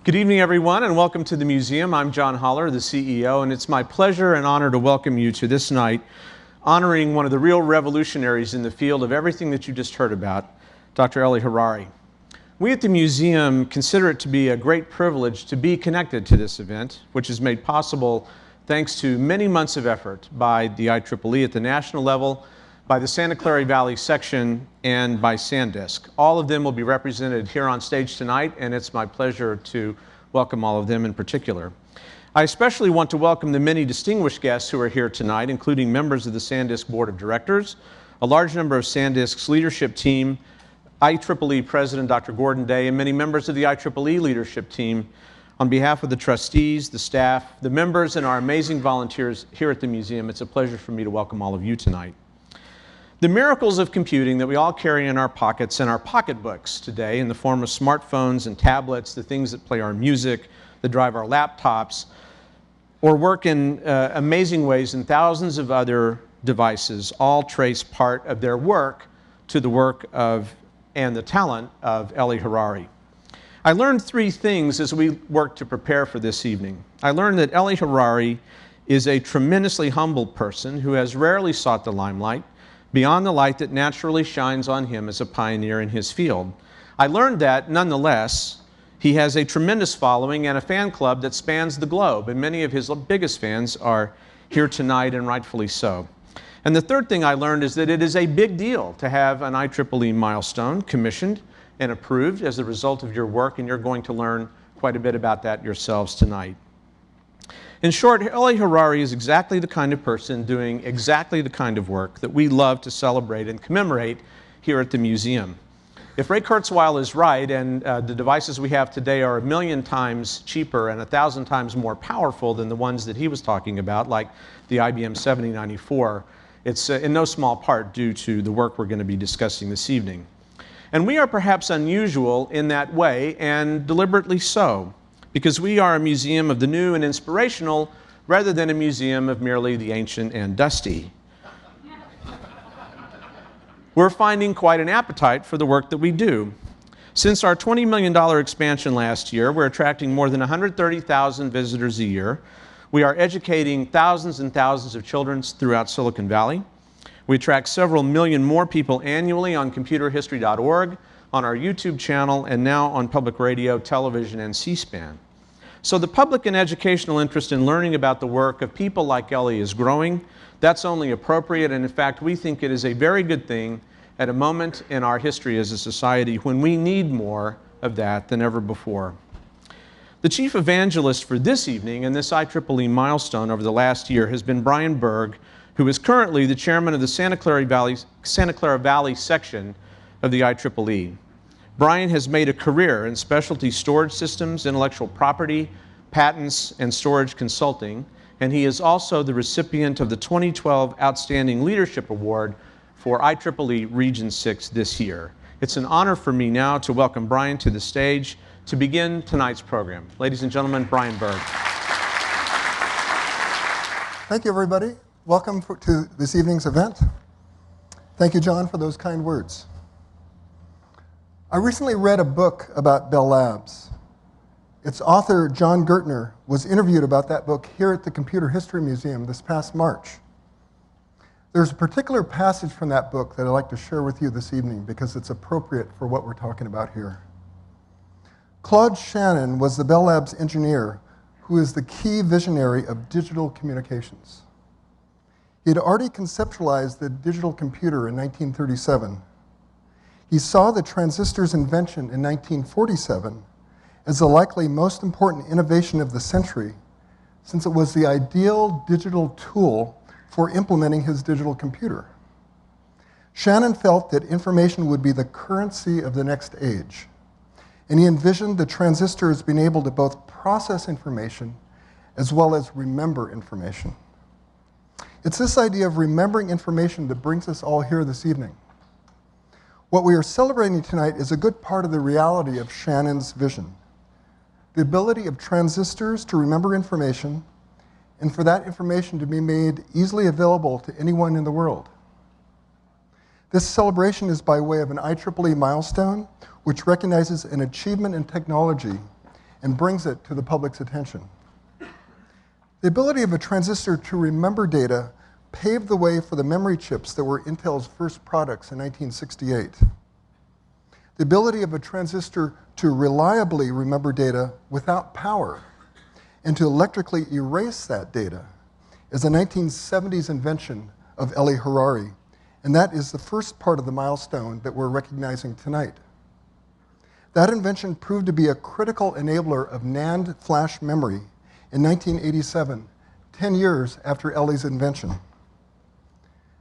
Good evening, everyone, and welcome to the museum. I'm John Holler, the CEO, and it's my pleasure and honor to welcome you to this night, honoring one of the real revolutionaries in the field of everything that you just heard about, Dr. Eli Harari. We at the museum consider it to be a great privilege to be connected to this event, which is made possible thanks to many months of effort by the IEEE at the national level, by the Santa Clara Valley section, and by SanDisk. All of them will be represented here on stage tonight, and it's my pleasure to welcome all of them in particular. I especially want to welcome the many distinguished guests who are here tonight, including members of the SanDisk Board of Directors, a large number of SanDisk's leadership team, IEEE President Dr. Gordon Day, and many members of the IEEE leadership team. On behalf of the trustees, the staff, the members, and our amazing volunteers here at the museum, it's a pleasure for me to welcome all of you tonight. The miracles of computing that we all carry in our pockets and our pocketbooks today in the form of smartphones and tablets, the things that play our music, that drive our laptops, or work in amazing ways in thousands of other devices, all trace part of their work to the work of and the talent of Eli Harari. I learned three things as we worked to prepare for this evening. I learned that Eli Harari is a tremendously humble person who has rarely sought the limelight, beyond the light that naturally shines on him as a pioneer in his field. I learned that, nonetheless, he has a tremendous following and a fan club that spans the globe, and many of his biggest fans are here tonight, and rightfully so. And the third thing I learned is that it is a big deal to have an IEEE milestone commissioned and approved as a result of your work, and you're going to learn quite a bit about that yourselves tonight. In short, Eli Harari is exactly the kind of person doing exactly the kind of work that we love to celebrate and commemorate here at the museum. If Ray Kurzweil is right, and the devices we have today are 1,000,000 times cheaper and 1,000 times more powerful than the ones that he was talking about, like the IBM 7094, it's in no small part due to the work we're going to be discussing this evening. And we are perhaps unusual in that way, and deliberately so, because we are a museum of the new and inspirational rather than a museum of merely the ancient and dusty. We're finding quite an appetite for the work that we do. Since our $20 million expansion last year, we're attracting more than 130,000 visitors a year. We are educating thousands and thousands of children throughout Silicon Valley. We attract several million more people annually on computerhistory.org, on our YouTube channel, and now on public radio, television, and C-SPAN. So the public and educational interest in learning about the work of people like Eli is growing. That's only appropriate, and in fact, we think it is a very good thing at a moment in our history as a society when we need more of that than ever before. The chief evangelist for this evening and this IEEE milestone over the last year has been Brian Berg, who is currently the chairman of the Santa Clara Valley section of the IEEE. Brian has made a career in specialty storage systems, intellectual property, patents, and storage consulting, and he is also the recipient of the 2012 Outstanding Leadership Award for IEEE Region 6 this year. It's an honor for me now to welcome Brian to the stage to begin tonight's program. Ladies and gentlemen, Brian Berg. Thank you, everybody. Welcome to this evening's event. Thank you, John, for those kind words. I recently read a book about Bell Labs. Its author, John Gertner, was interviewed about that book here at the Computer History Museum this past March. There's a particular passage from that book that I'd like to share with you this evening because it's appropriate for what we're talking about here. Claude Shannon was the Bell Labs engineer who is the key visionary of digital communications. He had already conceptualized the digital computer in 1937. He saw the transistor's invention in 1947 as the likely most important innovation of the century, since it was the ideal digital tool for implementing his digital computer. Shannon felt that information would be the currency of the next age, and he envisioned the transistor as being able to both process information as well as remember information. It's this idea of remembering information that brings us all here this evening. What we are celebrating tonight is a good part of the reality of Shannon's vision. The ability of transistors to remember information, and for that information to be made easily available to anyone in the world. This celebration is by way of an IEEE milestone, which recognizes an achievement in technology and brings it to the public's attention. The ability of a transistor to remember data paved the way for the memory chips that were Intel's first products in 1968. The ability of a transistor to reliably remember data without power and to electrically erase that data is a 1970s invention of Eli Harari, and that is the first part of the milestone that we're recognizing tonight. That invention proved to be a critical enabler of NAND Flash Memory in 1987, 10 years after Eli's invention.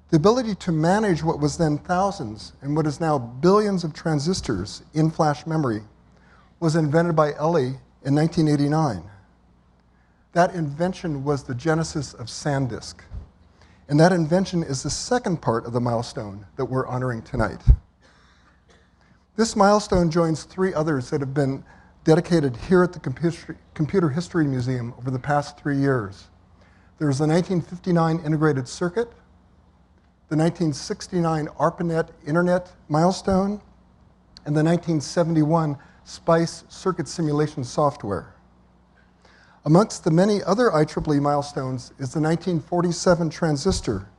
The ability to manage what was then thousands and what is now billions of transistors in flash memory was invented by Eli in 1989. That invention was the genesis of SanDisk. And that invention is the second part of the milestone that we're honoring tonight. This milestone joins 3 others that have been dedicated here at the Computer History Museum over the past 3 years. There's the 1959 integrated circuit, the 1969 ARPANET Internet milestone, and the 1971 SPICE circuit simulation software. Amongst the many other IEEE milestones is the 1947 transistor,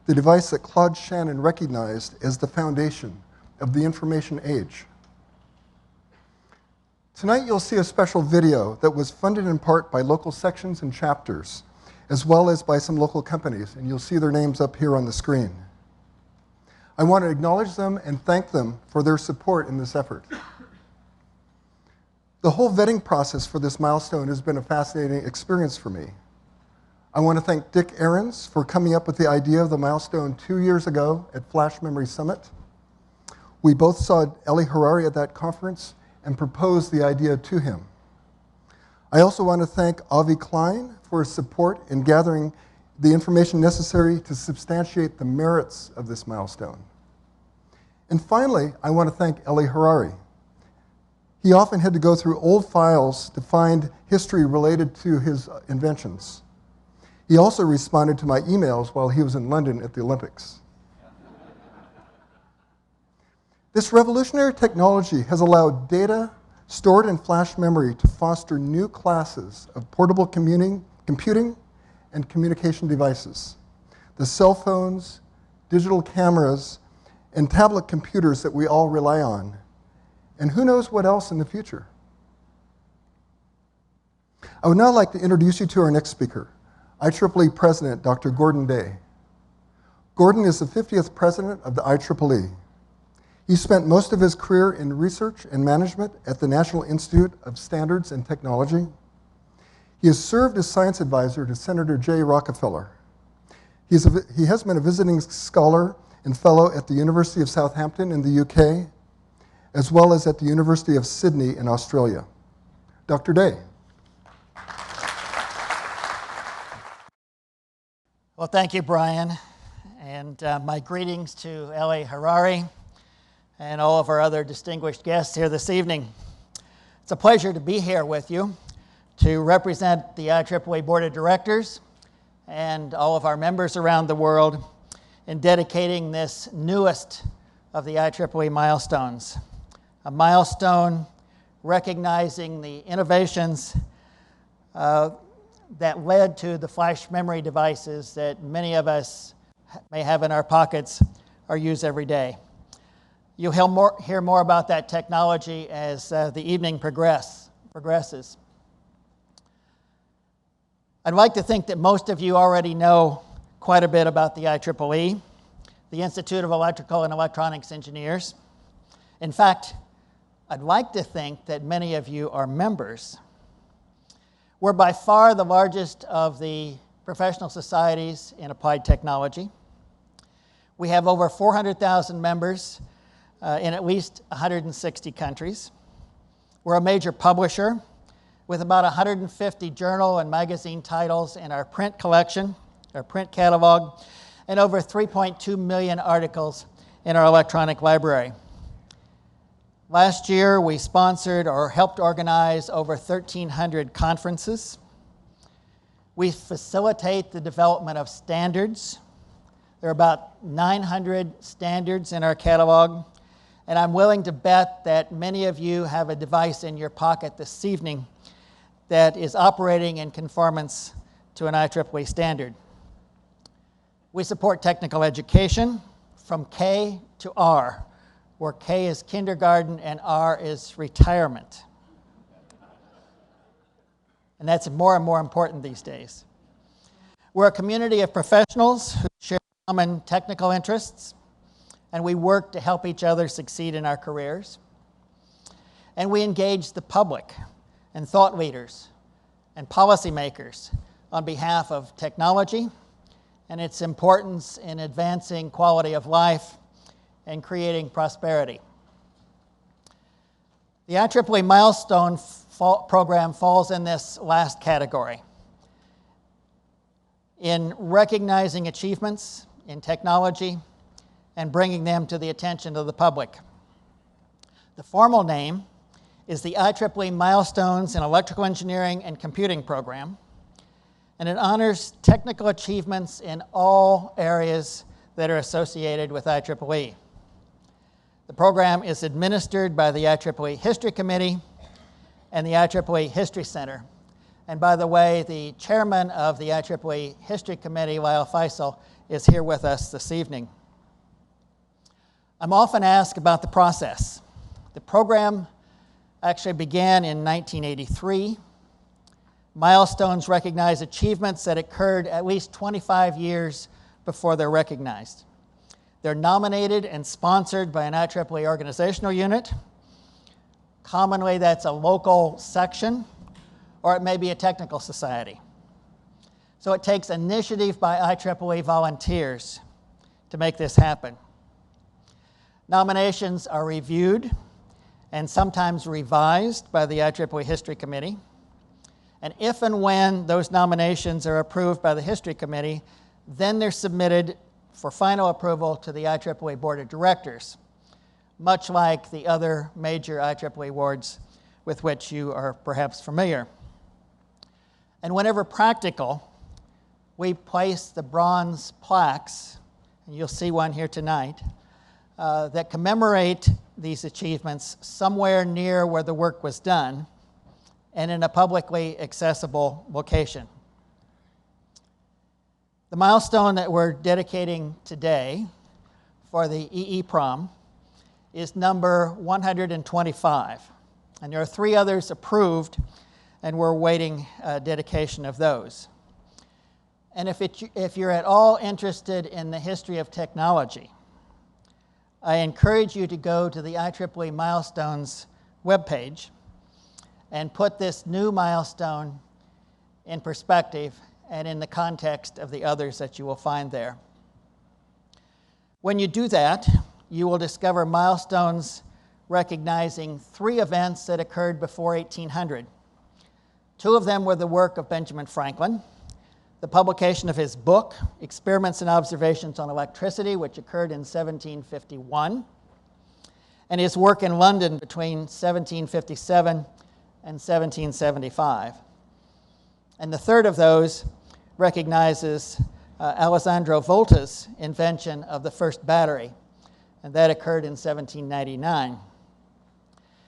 the device that Claude Shannon recognized as the foundation of the information age. Tonight you'll see a special video that was funded in part by local sections and chapters, as well as by some local companies, and you'll see their names up here on the screen. I want to acknowledge them and thank them for their support in this effort. The whole vetting process for this milestone has been a fascinating experience for me. I want to thank Dick Ahrens for coming up with the idea of the milestone 2 years ago at Flash Memory Summit. We both saw Eli Harari at that conference and proposed the idea to him. I also want to thank Avi Klein for his support in gathering the information necessary to substantiate the merits of this milestone. And finally, I want to thank Eli Harari. He often had to go through old files to find history related to his inventions. He also responded to my emails while he was in London at the Olympics. This revolutionary technology has allowed data stored in flash memory to foster new classes of portable computing and communication devices. The cell phones, digital cameras, and tablet computers that we all rely on. And who knows what else in the future? I would now like to introduce you to our next speaker, IEEE President Dr. Gordon Day. Gordon is the 50th president of the IEEE. He spent most of his career in research and management at the National Institute of Standards and Technology. He has served as science advisor to Senator Jay Rockefeller. He has been a visiting scholar and fellow at the University of Southampton in the UK, as well as at the University of Sydney in Australia. Dr. Day. Well, thank you, Brian, and my greetings to Eli Harari and all of our other distinguished guests here this evening. It's a pleasure to be here with you to represent the IEEE Board of Directors and all of our members around the world in dedicating this newest of the IEEE milestones. A milestone recognizing the innovations that led to the flash memory devices that many of us may have in our pockets or use every day. You'll hear more about that technology as the evening progresses. I'd like to think that most of you already know quite a bit about the IEEE, the Institute of Electrical and Electronics Engineers. In fact, I'd like to think that many of you are members. We're by far the largest of the professional societies in applied technology. We have over 400,000 members in at least 160 countries. We're a major publisher with about 150 journal and magazine titles in our print collection, our print catalog, and over 3.2 million articles in our electronic library. Last year, we sponsored or helped organize over 1,300 conferences. We facilitate the development of standards. There are about 900 standards in our catalog, and I'm willing to bet that many of you have a device in your pocket this evening that is operating in conformance to an IEEE standard. We support technical education from K to R, where K is kindergarten and R is retirement. And that's more and more important these days. We're a community of professionals who share common technical interests, and we work to help each other succeed in our careers. And we engage the public and thought leaders and policymakers on behalf of technology and its importance in advancing quality of life and creating prosperity. The IEEE Milestone program falls in this last category, in recognizing achievements in technology and bringing them to the attention of the public. The formal name is the IEEE Milestones in Electrical Engineering and Computing Program, and it honors technical achievements in all areas that are associated with IEEE. The program is administered by the IEEE History Committee and the IEEE History Center. And by the way, the chairman of the IEEE History Committee, Lyle Faisal, is here with us this evening. I'm often asked about the process. The program actually began in 1983. Milestones recognize achievements that occurred at least 25 years before they're recognized. They're nominated and sponsored by an IEEE organizational unit. Commonly, that's a local section, or it may be a technical society. So it takes initiative by IEEE volunteers to make this happen. Nominations are reviewed and sometimes revised by the IEEE History Committee. And if and when those nominations are approved by the History Committee, then they're submitted for final approval to the IEEE Board of Directors, much like the other major IEEE awards with which you are perhaps familiar. And whenever practical, we place the bronze plaques, and you'll see one here tonight, that commemorate these achievements somewhere near where the work was done and in a publicly accessible location. The milestone that we're dedicating today for the EEPROM is number 125. And there are 3 others approved, and we're awaiting dedication of those. And if you're at all interested in the history of technology, I encourage you to go to the IEEE Milestones webpage and put this new milestone in perspective and in the context of the others that you will find there. When you do that, you will discover milestones recognizing 3 events that occurred before 1800. 2 of them were the work of Benjamin Franklin, the publication of his book, Experiments and Observations on Electricity, which occurred in 1751, and his work in London between 1757 and 1775. And the third of those recognizes Alessandro Volta's invention of the first battery, and that occurred in 1799.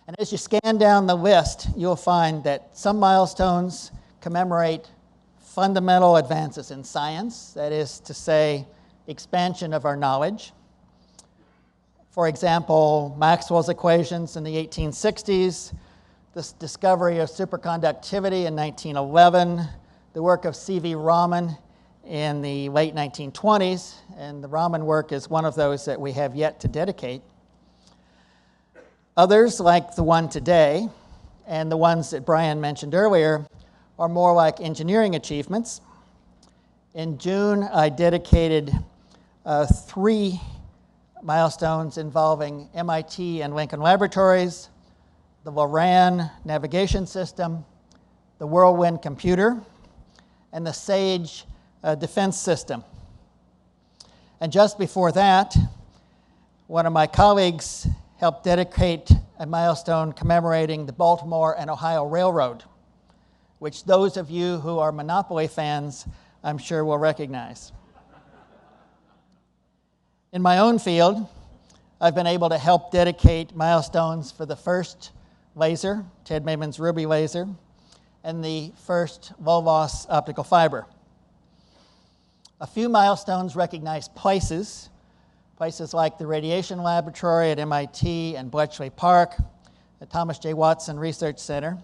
And as you scan down the list, you'll find that some milestones commemorate fundamental advances in science, that is to say, expansion of our knowledge. For example, Maxwell's equations in the 1860s, the discovery of superconductivity in 1911, the work of C.V. Raman in the late 1920s, and the Raman work is one of those that we have yet to dedicate. Others, like the one today, and the ones that Brian mentioned earlier, are more like engineering achievements. In June, I dedicated 3 milestones involving MIT and Lincoln Laboratories, the Loran navigation system, the Whirlwind computer, and the SAGE defense system. And just before that, one of my colleagues helped dedicate a milestone commemorating the Baltimore and Ohio Railroad, which those of you who are Monopoly fans, I'm sure will recognize. In my own field, I've been able to help dedicate milestones for the first laser, Ted Mayman's Ruby laser, and the first low-loss optical fiber. A few milestones recognize places like the Radiation Laboratory at MIT and Bletchley Park, the Thomas J. Watson Research Center.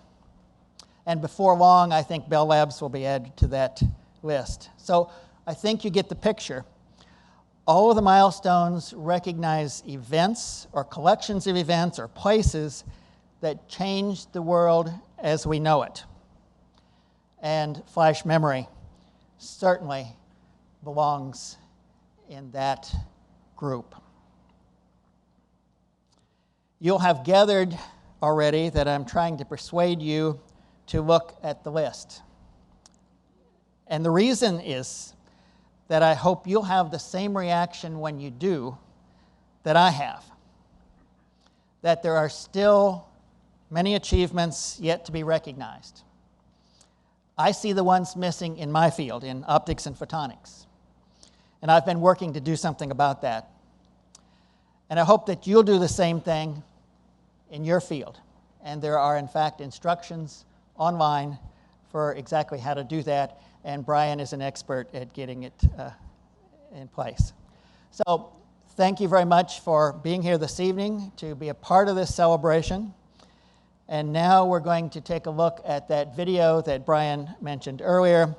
And before long, I think Bell Labs will be added to that list. So I think you get the picture. All of the milestones recognize events or collections of events or places that changed the world as we know it. And flash memory certainly belongs in that group. You'll have gathered already that I'm trying to persuade you to look at the list. And the reason is that I hope you'll have the same reaction when you do that I have. That there are still many achievements yet to be recognized. I see the ones missing in my field, in optics and photonics. And I've been working to do something about that. And I hope that you'll do the same thing in your field. And there are, in fact, instructions online for exactly how to do that. And Brian is an expert at getting it in place. So thank you very much for being here this evening to be a part of this celebration. And now we're going to take a look at that video that Brian mentioned earlier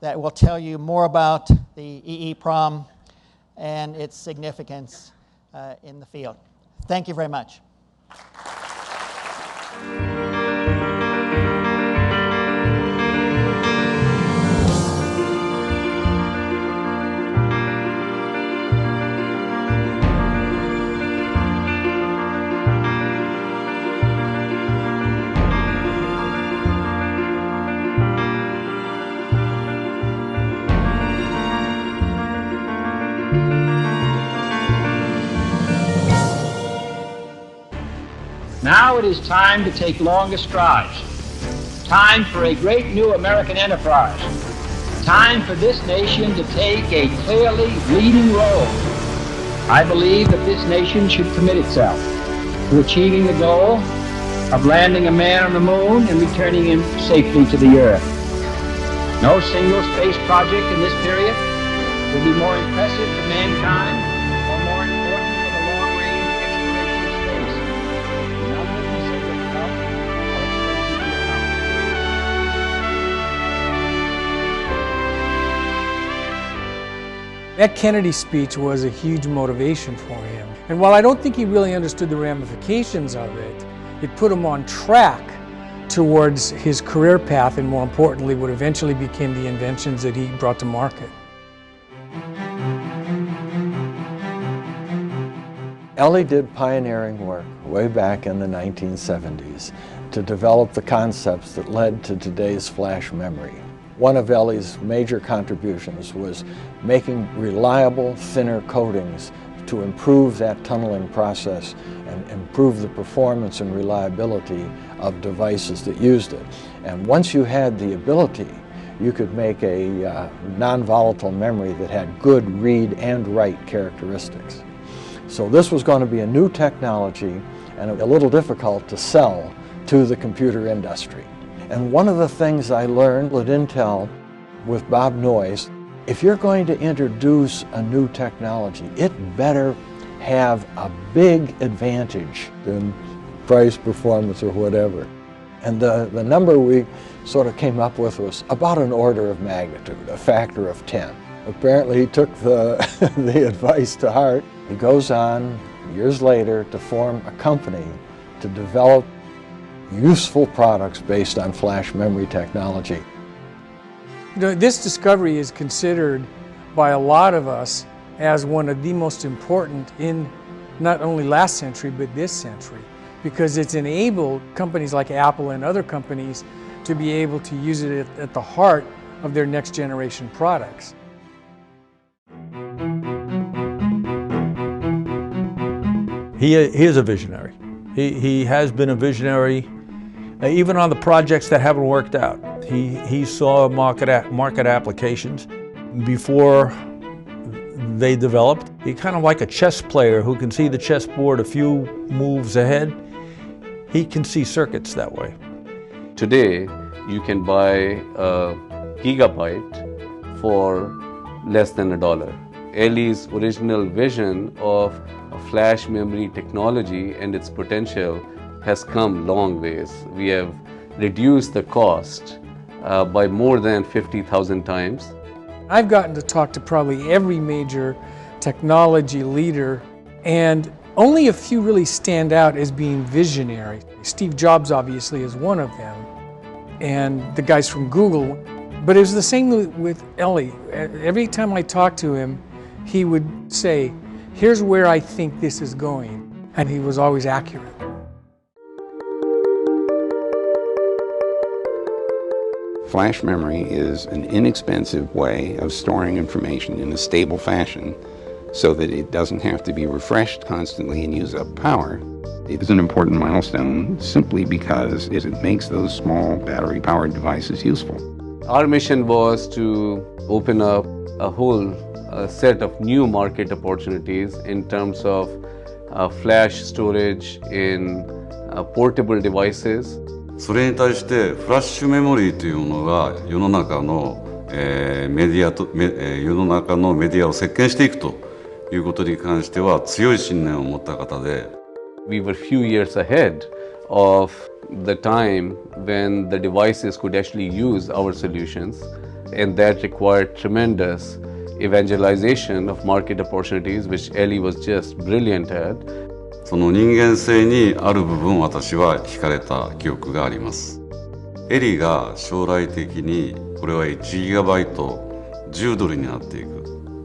that will tell you more about the EEPROM and its significance in the field. Thank you very much. Now it is time to take longer strides. Time for a great new American enterprise. Time for this nation to take a clearly leading role. I believe that this nation should commit itself to achieving the goal of landing a man on the moon and returning him safely to the earth. No single space project in this period will be more impressive to mankind or more important for the long-range exploration of space. None of them is sacred enough or expensive enough. That Kennedy speech was a huge motivation for him. And while I don't think he really understood the ramifications of it, it put him on track towards his career path and, more importantly, what eventually became the inventions that he brought to market. Eli did pioneering work way back in the 1970s to develop the concepts that led to today's flash memory. One of Eli's major contributions was making reliable, thinner coatings to improve that tunneling process and improve the performance and reliability of devices that used it. And once you had the ability, you could make a non-volatile memory that had good read and write characteristics. So this was going to be a new technology and a little difficult to sell to the computer industry. And one of the things I learned at Intel with Bob Noyes, if you're going to introduce a new technology, it better have a big advantage in price, performance, or whatever. And the number we sort of came up with was about an order of magnitude, a factor of 10. Apparently he took the advice to heart. He goes on years later to form a company to develop useful products based on flash memory technology. You know, this discovery is considered by a lot of us as one of the most important in not only last century but this century, because it's enabled companies like Apple and other companies to be able to use it at the heart of their next generation products. He is a visionary. He has been a visionary even on the projects that haven't worked out. He saw market applications before they developed. He's kind of like a chess player who can see the chessboard a few moves ahead. He can see circuits that way. Today, you can buy a gigabyte for less than $1. Elis' original vision of a flash memory technology and its potential has come long ways. We have reduced the cost by more than 50,000 times. I've gotten to talk to probably every major technology leader, and only a few really stand out as being visionary. Steve Jobs obviously is one of them, and the guys from Google. But it was the same with Eli. Every time I talked to him, he would say, here's where I think this is going. And he was always accurate. Flash memory is an inexpensive way of storing information in a stable fashion so that it doesn't have to be refreshed constantly and use up power. It is an important milestone simply because it makes those small battery-powered devices useful. Our mission was to open up a whole set of new market opportunities in terms of flash storage in portable devices. それに対してフラッシュメモリーというものが世の中のメディアを席巻していくということに関しては強い信念を持った方で。We were few years ahead of the time when the devices could actually use our solutions, and that required tremendous evangelization of market opportunities, which Eli was just brilliant at. その人間性にある部分私は惹かれた記憶があります。エリが将来的にこれは1ギガバイト10ドルになっていく。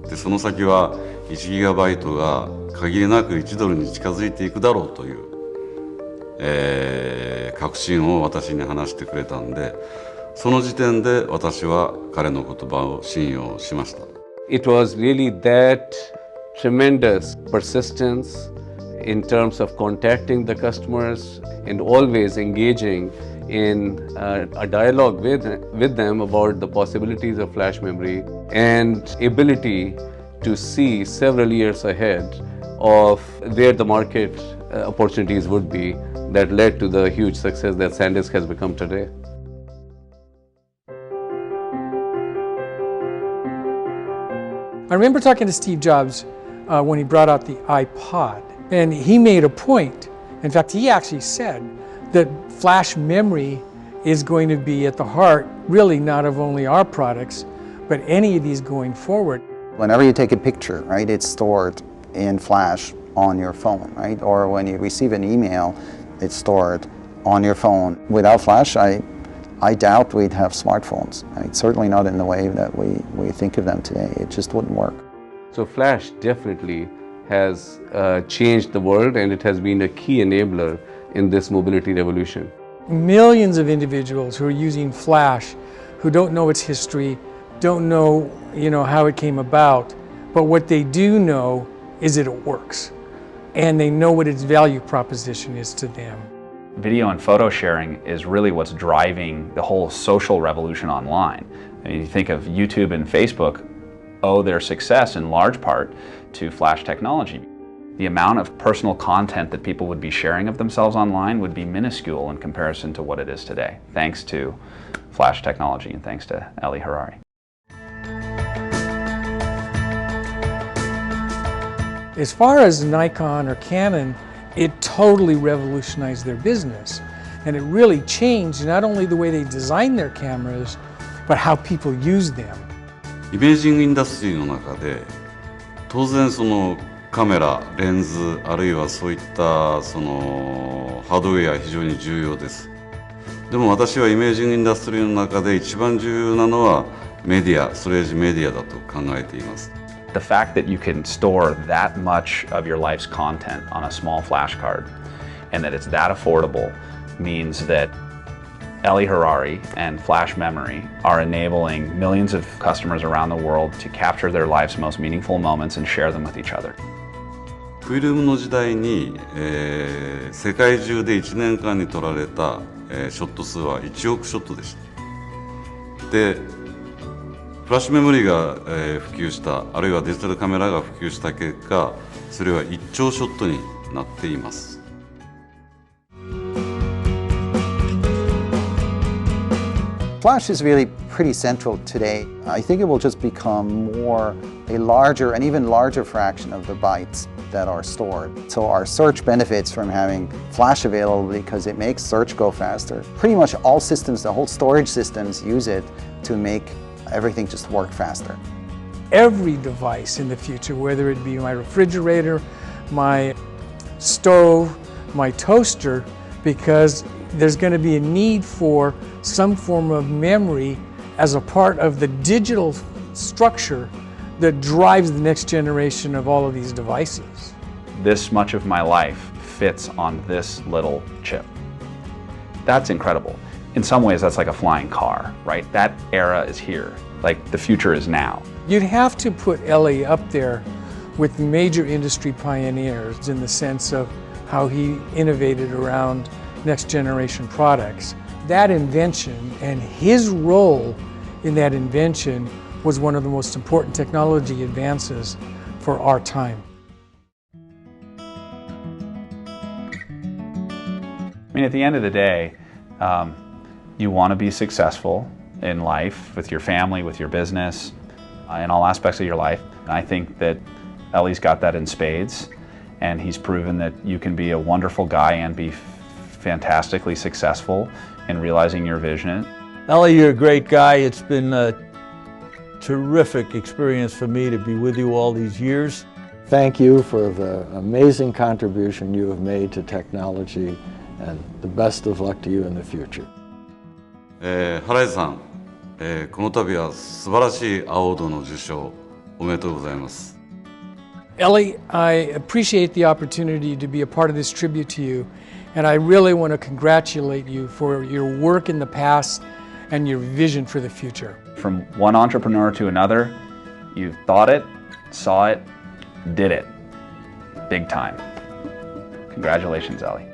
でその先は1ギガバイトが限りなく1ドルに近づいていくだろうという、確信を私に話してくれたんで、その時点で私は彼の言葉を信用しました。It was really that tremendous persistence in terms of contacting the customers and always engaging in a dialogue with them about the possibilities of flash memory and ability to see several years ahead of where the market opportunities would be that led to the huge success that SanDisk has become today. I remember talking to Steve Jobs when he brought out the iPod, and he made a point. In fact, he actually said that flash memory is going to be at the heart, really not of only our products, but any of these going forward. Whenever you take a picture, right, it's stored in flash on your phone, right? Or when you receive an email, it's stored on your phone. Without flash, I doubt we'd have smartphones, right? Certainly not in the way that we think of them today. It just wouldn't work. So flash definitely has changed the world, and it has been a key enabler in this mobility revolution. Millions of individuals who are using flash, who don't know its history, don't know, how it came about, but what they do know is that it works, and they know what its value proposition is to them. Video and photo sharing is really what's driving the whole social revolution online. I mean, you think of YouTube and Facebook owe their success in large part to flash technology. The amount of personal content that people would be sharing of themselves online would be minuscule in comparison to what it is today, thanks to flash technology and thanks to Eli Harari. As far as Nikon or Canon, it totally revolutionized their business. And it really changed not only the way they design their cameras, but how people use them. イメージングインダストリーの中で当然そのカメラ、レンズあるいはそういったそのハードウェア非常に重要です。でも私はイメージングインダストリーの中で一番重要なのはメディア、ストレージメディアだと考えています。The fact that you can store that much of your life's content on a small flash card and that it's that affordable means that Eli Harari and flash memory are enabling millions of customers around the world to capture their life's most meaningful moments and share them with each other. フィルムの時代に、世界中で1年間に撮られた、ショット数は1億ショットでした。でフラッシュメモリーが、普及した、あるいはデジタルカメラが普及した結果、それは1兆ショットになっています。Flash is really pretty central today. I think it will just become a larger and even larger fraction of the bytes that are stored. So our search benefits from having Flash available because it makes search go faster. Pretty much all systems, the whole storage systems use it to make everything just work faster. Every device in the future, whether it be my refrigerator, my stove, my toaster, because there's going to be a need for some form of memory as a part of the digital structure that drives the next generation of all of these devices. This much of my life fits on this little chip. That's incredible. In some ways, that's like a flying car, right? That era is here. Like, the future is now. You'd have to put Eli up there with major industry pioneers in the sense of how he innovated around next generation products. That invention and his role in that invention was one of the most important technology advances for our time. I mean, at the end of the day, you want to be successful in life, with your family, with your business, in all aspects of your life. And I think that Eli's got that in spades, and he's proven that you can be a wonderful guy and be fantastically successful in realizing your vision. Eli, you're a great guy. It's been a terrific experience for me to be with you all these years. Thank you for the amazing contribution you have made to technology, and the best of luck to you in the future. 原井さん、この度は素晴らしいアワードの受賞おめでとうございます。Eli, I appreciate the opportunity to be a part of this tribute to you, and I really want to congratulate you for your work in the past and your vision for the future. From one entrepreneur to another, you thought it, saw it, did it. Big time. Congratulations, Eli.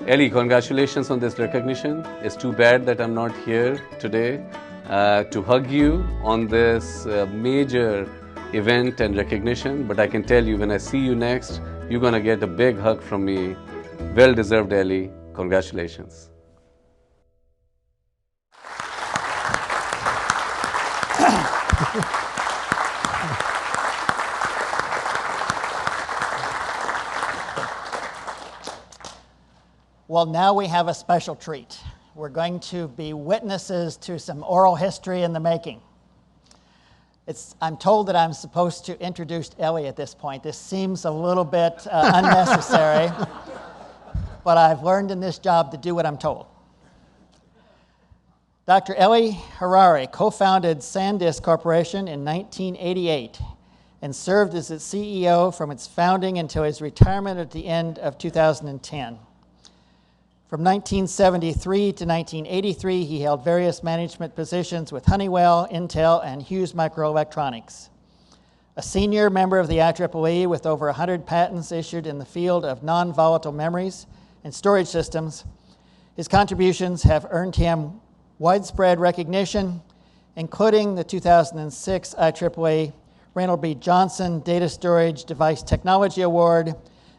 Eli, congratulations on this recognition. It's too bad that I'm not here today to hug you on this major event and recognition, but I can tell you, when I see you next, you're going to get a big hug from me. Well deserved, Eli. Congratulations. Well, now we have a special treat. We're going to be witnesses to some oral history in the making. I'm told that I'm supposed to introduce Eli at this point. This seems a little bit unnecessary, but I've learned in this job to do what I'm told. Dr. Eli Harari co-founded SanDisk Corporation in 1988 and served as its CEO from its founding until his retirement at the end of 2010. From 1973 to 1983, he held various management positions with Honeywell, Intel, and Hughes Microelectronics. A senior member of the IEEE with over 100 patents issued in the field of non-volatile memories and storage systems, his contributions have earned him widespread recognition, including the 2006 IEEE Reynold B. Johnson Data Storage Device Technology Award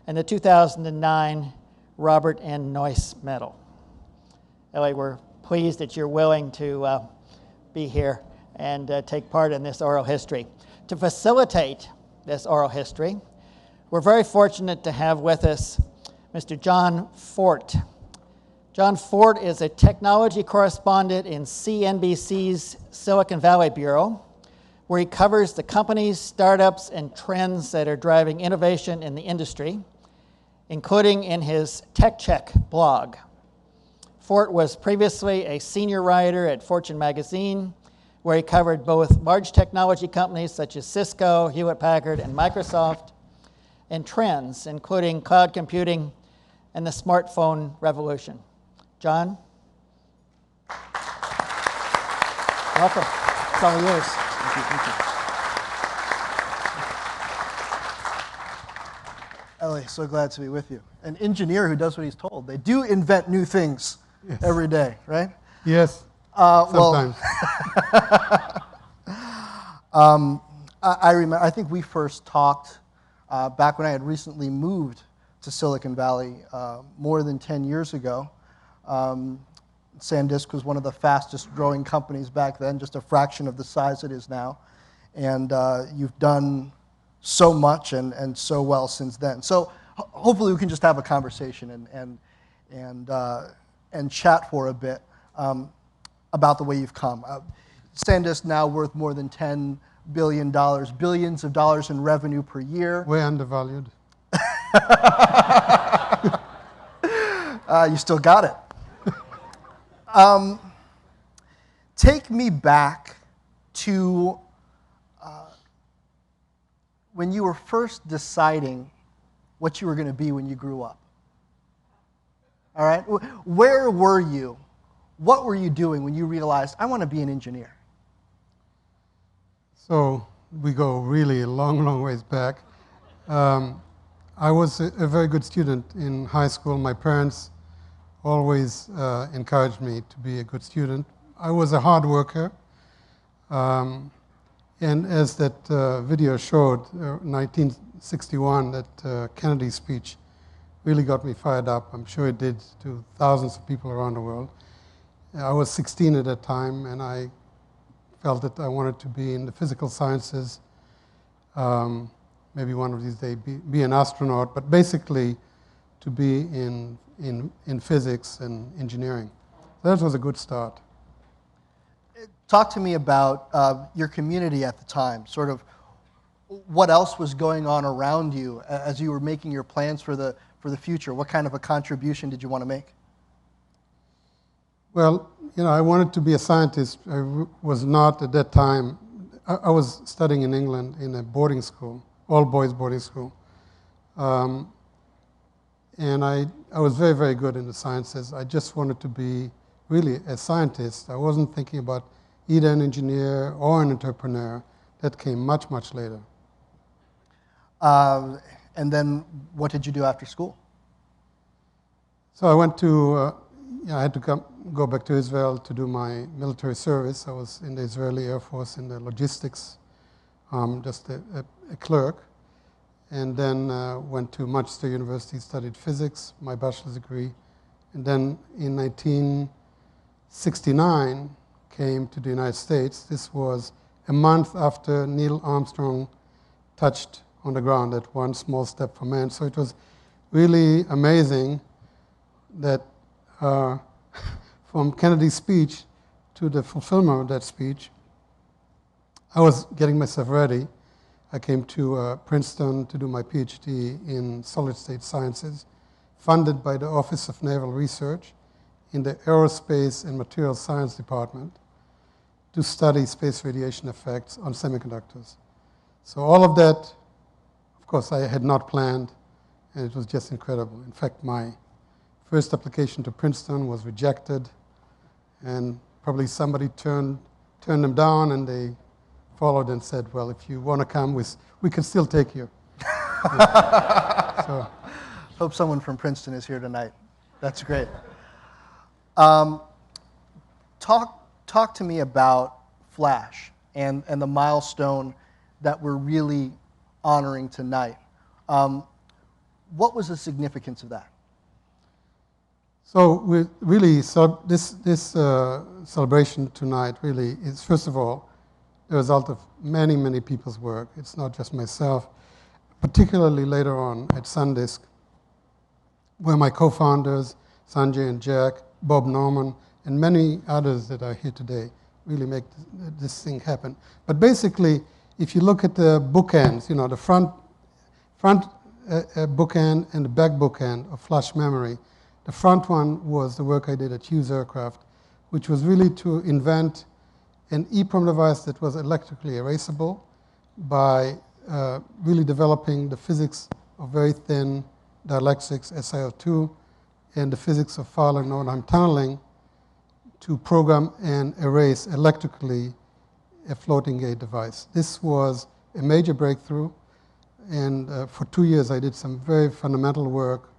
and the 2009 Robert N. Noyce Medal. Eli, we're pleased that you're willing to be here and take part in this oral history. To facilitate this oral history, we're very fortunate to have with us Mr. John Fort. John Fort is a technology correspondent in CNBC's Silicon Valley Bureau, where he covers the companies, startups, and trends that are driving innovation in the industry, including in his Tech Check blog. Fort was previously a senior writer at Fortune magazine, where he covered both large technology companies such as Cisco, Hewlett-Packard, and Microsoft, and trends, including cloud computing and the smartphone revolution. John? Welcome. It's all yours. Thank you. Eli, so glad to be with you. An engineer who does what he's told. They do invent new things every day, right? Yes, sometimes. Well, I remember, I think we first talked back when I had recently moved to Silicon Valley more than 10 years ago. SanDisk was one of the fastest growing companies back then, just a fraction of the size it is now. And you've done so much and so well since then. So hopefully we can just have a conversation and chat for a bit about the way you've come. SanDisk now worth more than $10 billion, billions of dollars in revenue per year. Way undervalued. You still got it. Take me back to when you were first deciding what you were going to be when you grew up. All right? Where were you? What were you doing when you realized, I want to be an engineer? So we go really a long, long ways back. I was a very good student in high school. My parents always encouraged me to be a good student. I was a hard worker. And as that video showed, 1961, that Kennedy speech really got me fired up. I'm sure it did to thousands of people around the world. I was 16 at that time, and I felt that I wanted to be in the physical sciences, maybe one of these days be an astronaut, but basically to be in physics and engineering. That was a good start. Talk to me about your community at the time, sort of what else was going on around you as you were making your plans for the future. What kind of a contribution did you want to make? Well, you know, I wanted to be a scientist. I was not at that time. I was studying in England in a boarding school, all-boys boarding school. And I was very, very good in the sciences. I just wanted to be really a scientist. I wasn't thinking about either an engineer or an entrepreneur. That came much, much later. And then what did you do after school? So I went to, I had to go back to Israel to do my military service. I was in the Israeli Air Force in the logistics, just a clerk. And then went to Manchester University, studied physics, my bachelor's degree. And then in 1969, came to the United States. This was a month after Neil Armstrong touched on the ground, that one small step for man. So it was really amazing that from Kennedy's speech to the fulfillment of that speech, I was getting myself ready. I came to Princeton to do my PhD in solid-state sciences, funded by the Office of Naval Research in the Aerospace and Materials Science Department to study space radiation effects on semiconductors. So all of that, of course, I had not planned, and it was just incredible. In fact, my first application to Princeton was rejected, and probably somebody turned them down, and they followed and said, well, if you want to come, we can still take you. So. Hope someone from Princeton is here tonight. That's great. Talk to me about Flash and the milestone that we're really honoring tonight. What was the significance of that? So we really, this celebration tonight really is, first of all, the result of many, many people's work. It's not just myself, particularly later on at SanDisk, where my co-founders, Sanjay and Jack, Bob Norman, and many others that are here today really make this thing happen. But basically, if you look at the bookends, you know, the front bookend and the back bookend of flash memory, the front one was the work I did at Hughes Aircraft, which was really to invent an EEPROM device that was electrically erasable by really developing the physics of very thin dielectrics, SiO2, and the physics of Fowler node tunneling to program and erase electrically a floating gate device. This was a major breakthrough, and for 2 years I did some very fundamental work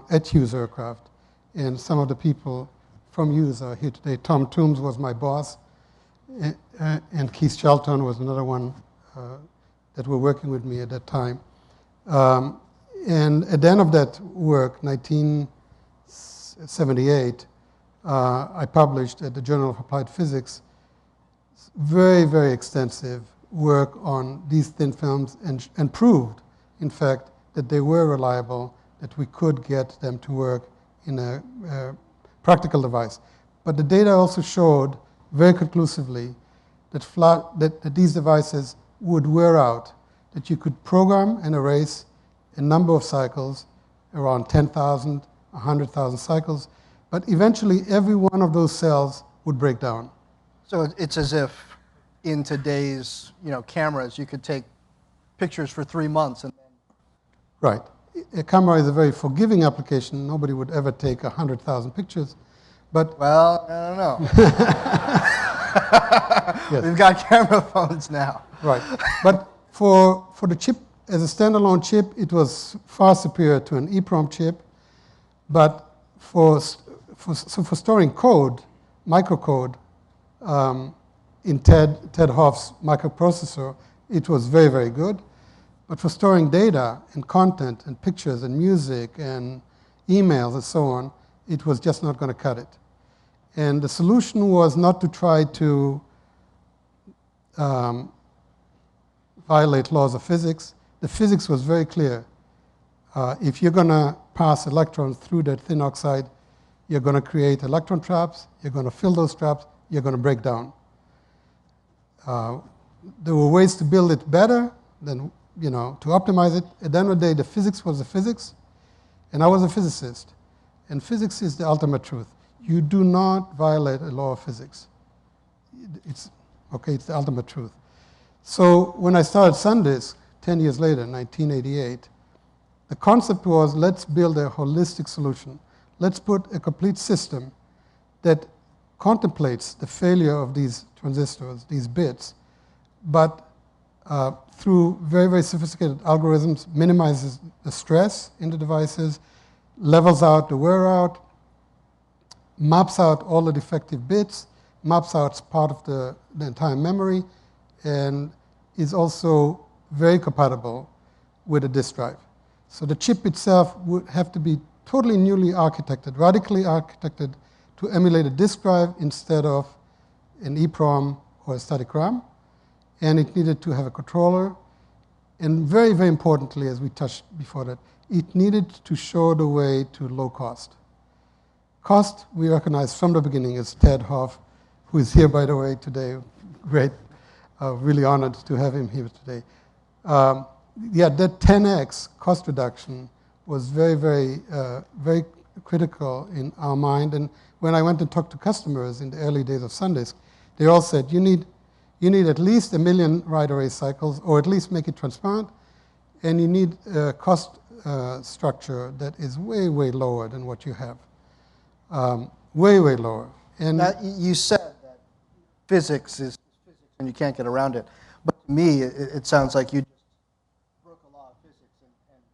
at Hughes Aircraft, and some of the people from Hughes are here today. Tom Toombs was my boss, and Keith Shelton was another one that were working with me at that time. And at the end of that work, 1978, I published at the Journal of Applied Physics very, very extensive work on these thin films and proved, in fact, that they were reliable, that we could get them to work in a practical device. But the data also showed very conclusively that these devices would wear out, that you could program and erase a number of cycles, around 10,000, 100,000 cycles, but eventually every one of those cells would break down. So it's as if in today's cameras, you could take pictures for 3 months and then... Right. A camera is a very forgiving application. Nobody would ever take 100,000 pictures. But well, I don't know. Yes. We've got camera phones now. Right. But for the chip, as a standalone chip, it was far superior to an EEPROM chip. But for storing code, microcode, in Ted Hoff's microprocessor, it was very, very good. But for storing data and content and pictures and music and emails and so on, it was just not going to cut it. And the solution was not to try to violate laws of physics. The physics was very clear. If you're going to pass electrons through that thin oxide, you're going to create electron traps, you're going to fill those traps, you're going to break down. There were ways to build it better, than, to optimize it. At the end of the day, the physics was the physics, and I was a physicist. And physics is the ultimate truth. You do not violate a law of physics. It's the ultimate truth. So when I started SanDisk 10 years later, 1988, the concept was, let's build a holistic solution. Let's put a complete system that contemplates the failure of these transistors, these bits, but through very, very sophisticated algorithms, minimizes the stress in the devices, levels out the wear out, maps out all the defective bits, maps out part of the entire memory, and is also very compatible with a disk drive. So the chip itself would have to be totally newly architected, radically architected to emulate a disk drive instead of an EEPROM or a static RAM. And it needed to have a controller. And very, very importantly, as we touched before that, it needed to show the way to low cost. Cost, we recognized from the beginning, as Ted Hoff, who is here, by the way, today. Great. Really honored to have him here today. That 10x cost reduction was very, very, very critical in our mind. And when I went and talked to customers in the early days of SanDisk, they all said, you need at least 1 million write erase cycles, or at least make it transparent, and you need a cost structure that is way, way lower than what you have. Way, way lower. And now, you said that physics is physics and you can't get around it. But to me, it sounds like you just broke a law of physics and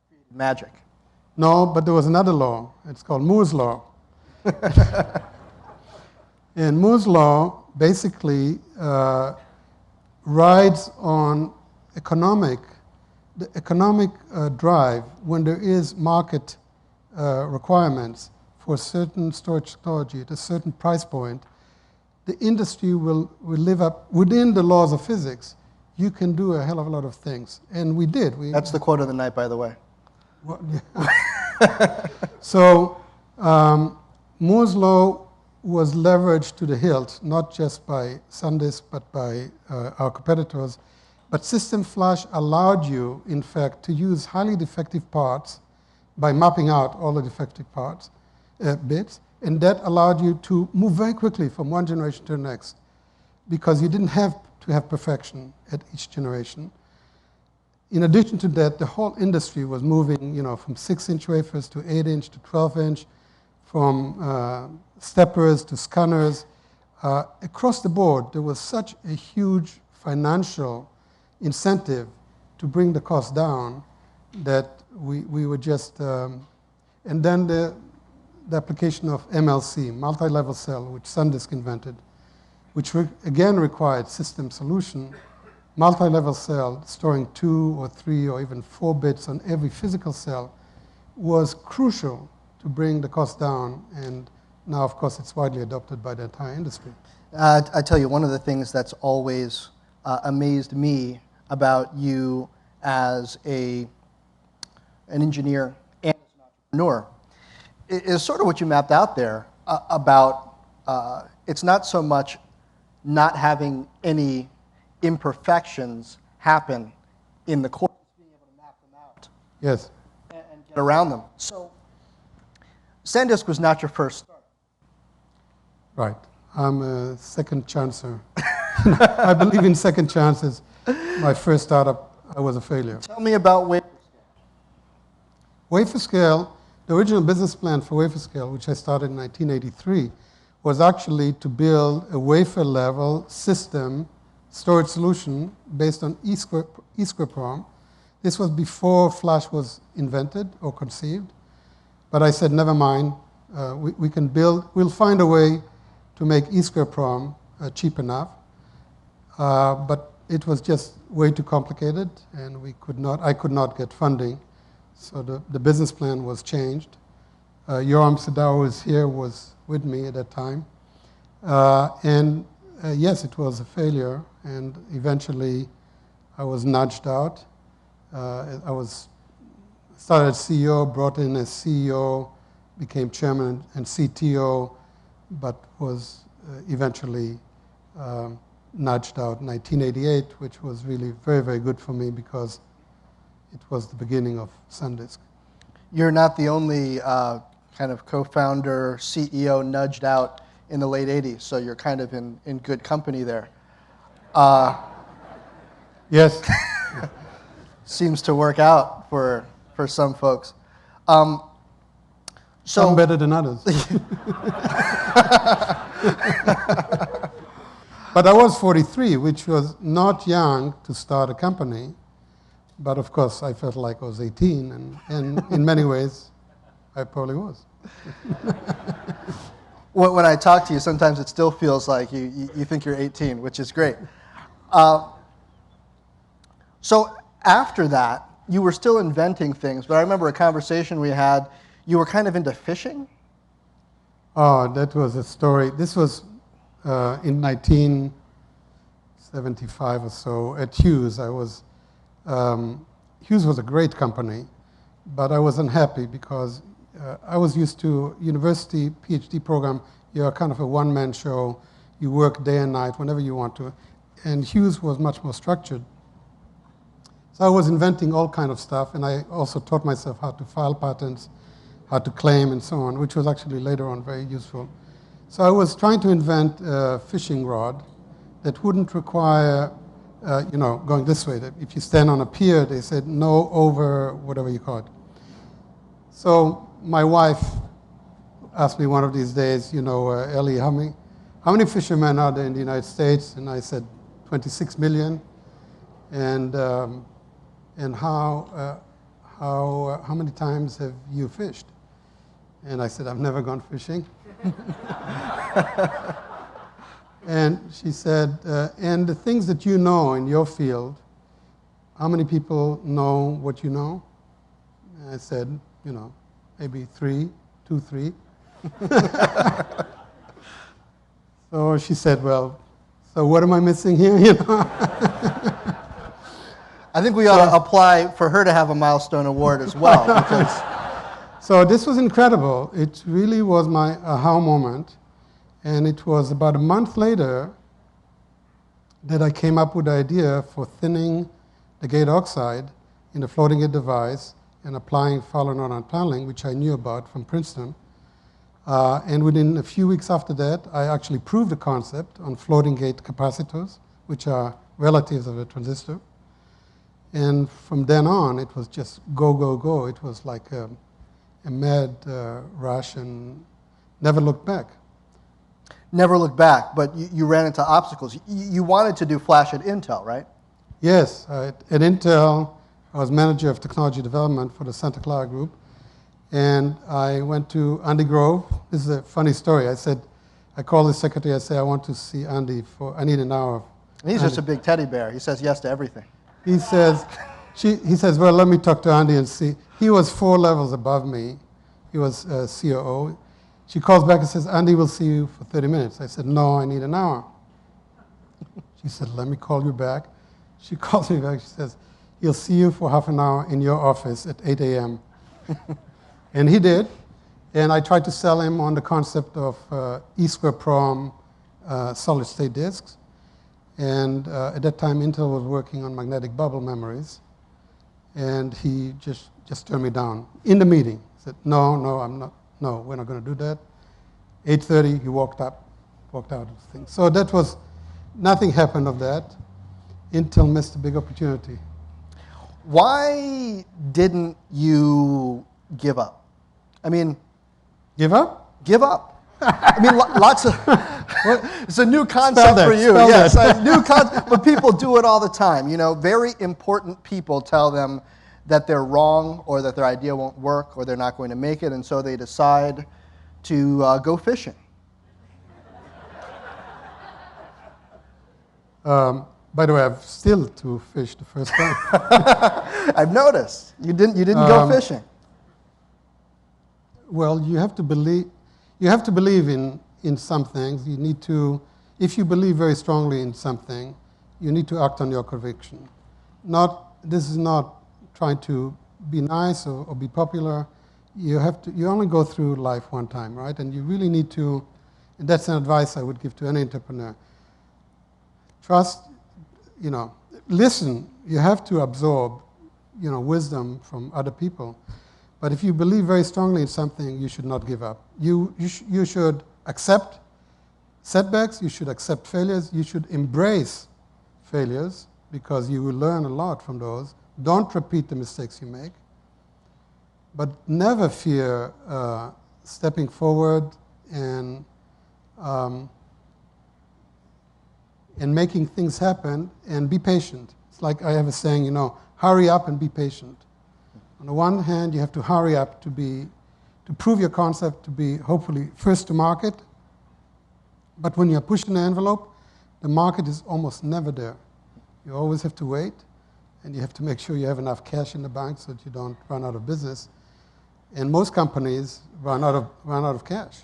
created magic. No, but there was another law. It's called Moore's Law. And Moore's Law basically rides on the economic drive when there is market requirements for certain storage technology at a certain price point. The industry will live up within the laws of physics. You can do a hell of a lot of things, and we did. That's the quote of the night, by the way. What, yeah. So Moore's Law was leveraged to the hilt, not just by SanDisk, but by our competitors. But System Flash allowed you, in fact, to use highly defective parts by mapping out all the defective parts, bits, and that allowed you to move very quickly from one generation to the next, because you didn't have to have perfection at each generation. In addition to that, the whole industry was moving, from 6-inch wafers to 8-inch to 12-inch, from steppers to scanners. Across the board, there was such a huge financial incentive to bring the cost down that we were just, and then the application of MLC, multi-level cell, which SanDisk invented, which again required system solution. Multi-level cell, storing 2 or 3 or even 4 bits on every physical cell, was crucial to bring the cost down and now, of course, it's widely adopted by the entire industry. I tell you, one of the things that's always amazed me about you as an engineer and as an entrepreneur is sort of what you mapped out there about it's not so much not having any imperfections happen in the course, being able to map them out. Yes. And get around them. So SanDisk was not your first start. Right. I'm a second chancer. I believe in second chances. My first startup, I was a failure. Tell me about WaferScale. The original business plan for WaferScale, which I started in 1983, was actually to build a wafer-level system storage solution based on EEPROM. This was before Flash was invented or conceived. But I said, never mind. We'll find a way to make EEPROM cheap enough. But it was just way too complicated, and I could not get funding. So the business plan was changed. Yoram Sadao was with me at that time. Yes, it was a failure, and eventually I was nudged out. I started as CEO, brought in as CEO, became chairman and CTO, but was eventually nudged out in 1988, which was really very, very good for me because it was the beginning of SanDisk. You're not the only kind of co-founder, CEO nudged out in the late 80s, so you're kind of in good company there. Yes. Seems to work out for some folks. Some better than others. But I was 43, which was not young to start a company. But of course, I felt like I was 18, and in many ways, I probably was. When I talk to you, sometimes it still feels like you think you're 18, which is great. So after that, you were still inventing things, but I remember a conversation we had, you were kind of into fishing? Oh, that was a story. This was in 1975 or so at Hughes. Hughes was a great company, but I was unhappy because I was used to university PhD program. You're kind of a one-man show. You work day and night whenever you want to. And Hughes was much more structured. So I was inventing all kind of stuff, and I also taught myself how to file patents, how to claim, and so on, which was actually later on very useful. So I was trying to invent a fishing rod that wouldn't require going this way. If you stand on a pier, they said no over whatever you call it. So my wife asked me one of these days, Eli, how many fishermen are there in the United States? And I said 26 million. And how many times have you fished? And I said, I've never gone fishing. And she said, and the things that you know in your field, how many people know what you know? And I said, maybe 3. So she said, well, so what am I missing here? I think we ought to apply for her to have a Milestone Award as well. Because so this was incredible. It really was my aha moment. And it was about a month later that I came up with the idea for thinning the gate oxide in a floating gate device and applying Fowler node tunneling, which I knew about from Princeton. And within a few weeks after that, I actually proved the concept on floating gate capacitors, which are relatives of a transistor. And from then on, it was just go, go, go. It was like a mad rush and never looked back. Never looked back, but you ran into obstacles. You wanted to do Flash at Intel, right? Yes. At Intel, I was manager of technology development for the Santa Clara group. And I went to Andy Grove. This is a funny story. I called the secretary. I said, I want to see Andy I need an hour. He's just a big teddy bear. He says yes to everything. He says, well, let me talk to Andy and see. He was 4 levels above me. He was COO. She calls back and says, Andy will see you for 30 minutes. I said, no, I need an hour. She said, let me call you back. She calls me back. She says, he'll see you for half an hour in your office at 8 a.m. And he did. And I tried to sell him on the concept of EEPROM solid-state disks. And at that time, Intel was working on magnetic bubble memories. And he just turned me down in the meeting. He said, no, we're not going to do that. 8:30, he walked out of the thing. So that was, nothing happened of that. Intel missed a big opportunity. Why didn't you give up? I mean, give up? Give up. I mean, lots of, it's a new concept for you. Yes, a new concept, but people do it all the time. You know, very important people tell them that they're wrong or that their idea won't work or they're not going to make it, and so they decide to go fishing. By the way, I've still to fish the first time. I've noticed. You didn't go fishing. Well, you have to believe in some things. You need to, if you believe very strongly in something, you need to act on your conviction. This is not trying to be nice or be popular. You only go through life one time, right? And you really need to, and that's an advice I would give to any entrepreneur. Trust, listen. You have to absorb, wisdom from other people. But if you believe very strongly in something, you should not give up. You should accept setbacks. You should accept failures. You should embrace failures because you will learn a lot from those. Don't repeat the mistakes you make. But never fear stepping forward and making things happen, and be patient. It's like I have a saying, hurry up and be patient. On the one hand, you have to hurry up to prove your concept to be hopefully first to market. But when you're pushing the envelope, the market is almost never there. You always have to wait, and you have to make sure you have enough cash in the bank so that you don't run out of business. And most companies run out of cash,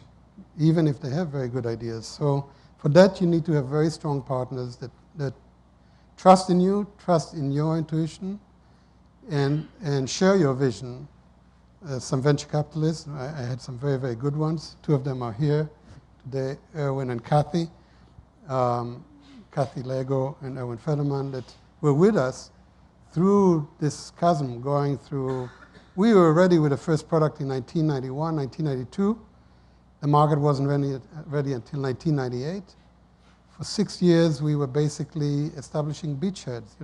even if they have very good ideas. So for that, you need to have very strong partners that trust in you, trust in your intuition, and share your vision. Some venture capitalists, I had some very, very good ones. Two of them are here today, Erwin and Kathy. Kathy Lego and Erwin Federman, that were with us through this chasm going through. We were ready with the first product in 1991, 1992. The market wasn't ready until 1998. For 6 years, we were basically establishing beachheads,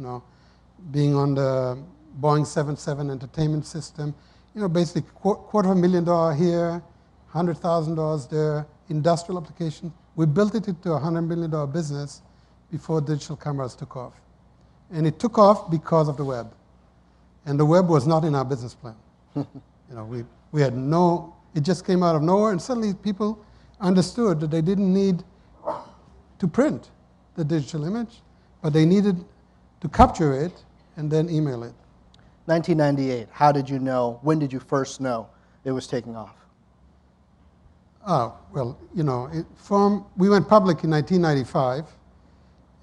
being on the Boeing 77 entertainment system, basically $250,000 here, $100,000 there, industrial application. We built it into a $100 million business before digital cameras took off. And it took off because of the web. And the web was not in our business plan. We had it just came out of nowhere, and suddenly people understood that they didn't need to print the digital image, but they needed to capture it and then email it. 1998, how did you know, when did you first know it was taking off? Oh, well, we went public in 1995,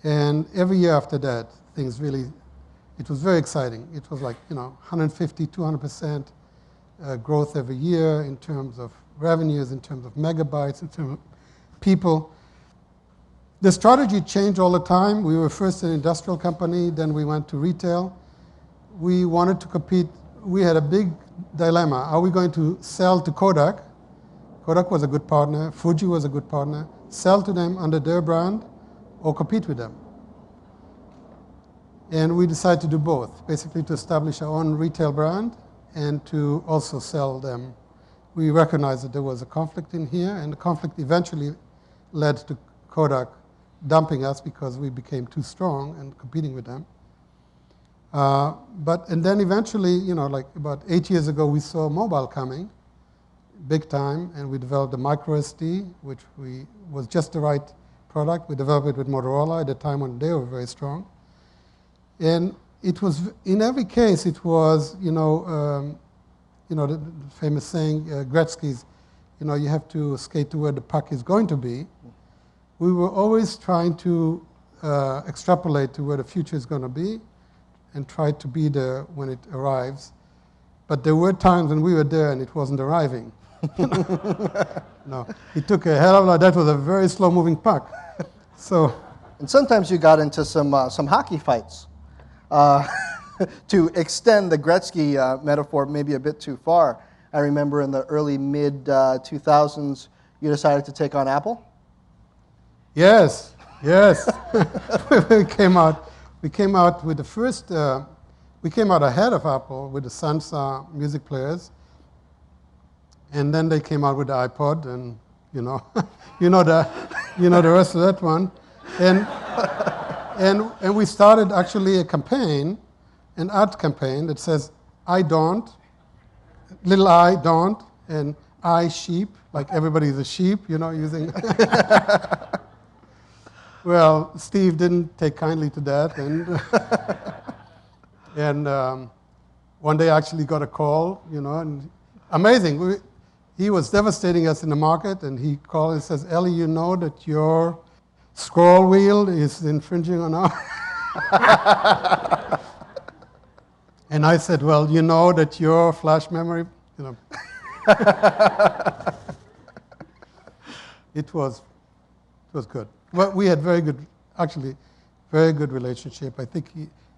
and every year after that, things really, it was very exciting. It was like, 150, 200% growth every year in terms of revenues, in terms of megabytes, in terms of people. The strategy changed all the time. We were first an industrial company, then we went to retail. We wanted to compete. We had a big dilemma. Are we going to sell to Kodak? Kodak was a good partner. Fuji was a good partner. Sell to them under their brand or compete with them. And we decided to do both, basically to establish our own retail brand and to also sell them. We recognized that there was a conflict in here, and the conflict eventually led to Kodak dumping us because we became too strong and competing with them. And then eventually, like about 8 years ago, we saw mobile coming, big time, and we developed the micro SD, which was just the right product. We developed it with Motorola at a time when they were very strong. And it was, in every case, it was, the famous saying, Gretzky's, you have to skate to where the puck is going to be. We were always trying to extrapolate to where the future is going to be and try to be there when it arrives. But there were times when we were there and it wasn't arriving. No, it took a hell of a lot. That was a very slow-moving puck. So, and sometimes you got into some hockey fights. To extend the Gretzky metaphor maybe a bit too far, I remember in the early mid-2000s, you decided to take on Apple. Yes, yes. we came out with the first. We came out ahead of Apple with the Sansa music players, and then they came out with the iPod, and you know the rest of that one, and we started actually a campaign, an ad campaign that says "I don't," little I don't, and I sheep, like everybody's a sheep, using. Well, Steve didn't take kindly to that, and one day I actually got a call, and amazing. He was devastating us in the market, and he called and says, "Eli, you know that your scroll wheel is infringing on our..." And I said, "Well, you know that your flash memory, It was good. Well, we had very good relationship. I think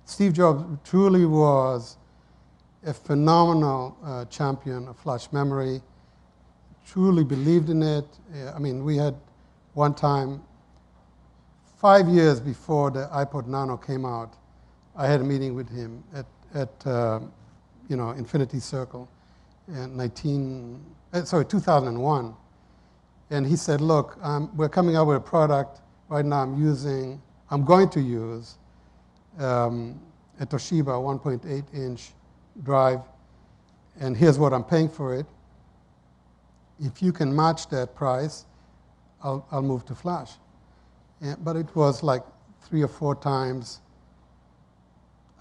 Steve Jobs truly was a phenomenal champion of flash memory, truly believed in it. We had one time, 5 years before the iPod Nano came out, I had a meeting with him at Infinity Circle in 2001. And he said, "Look, we're coming out with a product right now. I'm going to use a Toshiba 1.8-inch drive, and here's what I'm paying for it. If you can match that price, I'll move to flash." But it was like 3 or 4 times.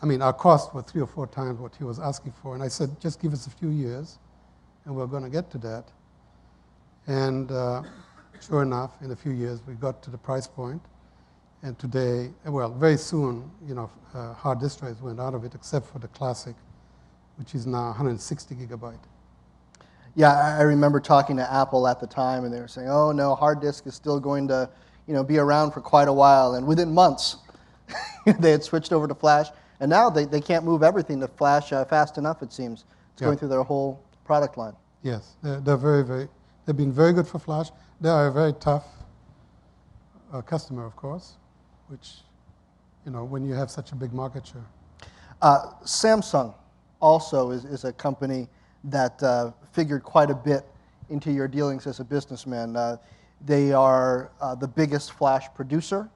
Our cost was 3 or 4 times what he was asking for. And I said, "Just give us a few years, and we're going to get to that." And sure enough, in a few years, we got to the price point. And today, well, very soon, hard disk drives went out of it, except for the Classic, which is now 160 gigabyte. Yeah, I remember talking to Apple at the time, and they were saying, "Oh no, hard disk is still going to, be around for quite a while." And within months, they had switched over to flash, and now they can't move everything to flash fast enough. It seems it's going through their whole product line. Yes, they're they've been very good for flash. They are a very tough customer, of course, which, when you have such a big market share. Samsung also is a company that figured quite a bit into your dealings as a businessman. They are the biggest flash producer.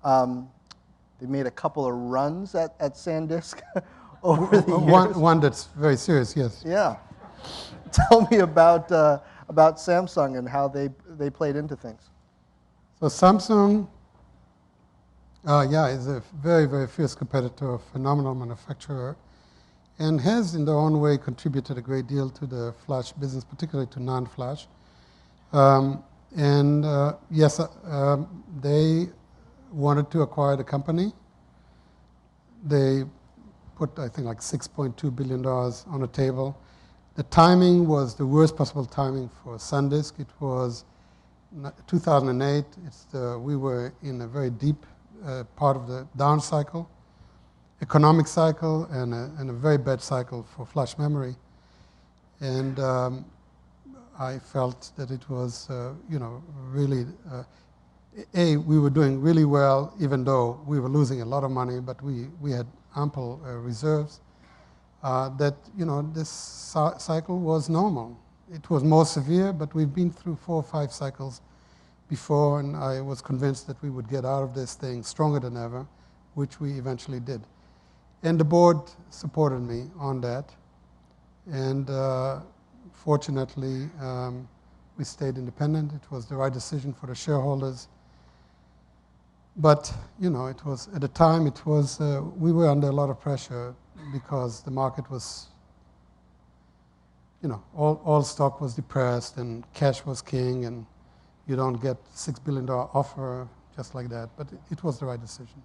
They made a couple of runs at SanDisk over the years. One that's very serious, yes. Yeah. Tell me about Samsung and how they played into things. So Samsung, is a very, very fierce competitor, a phenomenal manufacturer, and has in their own way contributed a great deal to the flash business, particularly to NAND Flash. They wanted to acquire the company. They put, I think, like $6.2 billion on the table. The timing was the worst possible timing for SanDisk. It was 2008. We were in a very deep part of the down cycle, economic cycle, and a very bad cycle for flash memory. And I felt that it was, really, we were doing really well, even though we were losing a lot of money, but we had ample reserves. This cycle was normal. It was more severe, but we've been through 4 or 5 cycles before, and I was convinced that we would get out of this thing stronger than ever, which we eventually did. And the board supported me on that. And fortunately, we stayed independent. It was the right decision for the shareholders. But, it was, at the time, we were under a lot of pressure because the market was all stock was depressed and cash was king, and you don't get $6 billion offer just like that. But it was the right decision.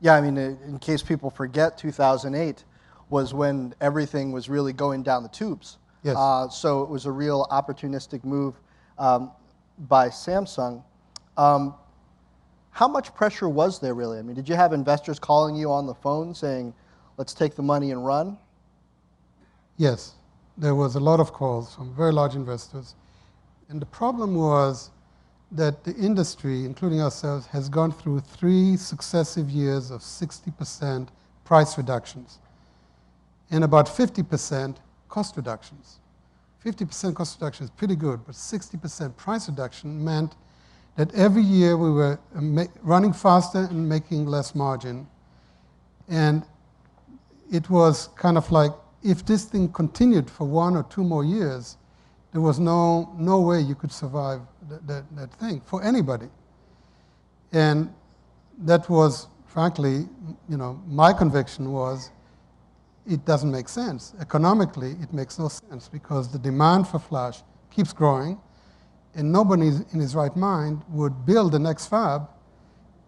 Yeah, I mean, in case people forget, 2008 was when everything was really going down the tubes. Yes. So it was a real opportunistic move by Samsung. How much pressure was there really? I mean, did you have investors calling you on the phone saying, let's take the money and run? Yes, there was a lot of calls from very large investors. And the problem was that the industry, including ourselves, has gone through 3 successive years of 60% price reductions and about 50% cost reductions. 50% cost reduction is pretty good, but 60% price reduction meant that every year we were running faster and making less margin. And it was kind of like, if this thing continued for 1 or 2 more years, there was no way you could survive that thing for anybody. And that was, frankly, my conviction was, it doesn't make sense. Economically, it makes no sense because the demand for flash keeps growing, and nobody in his right mind would build the next fab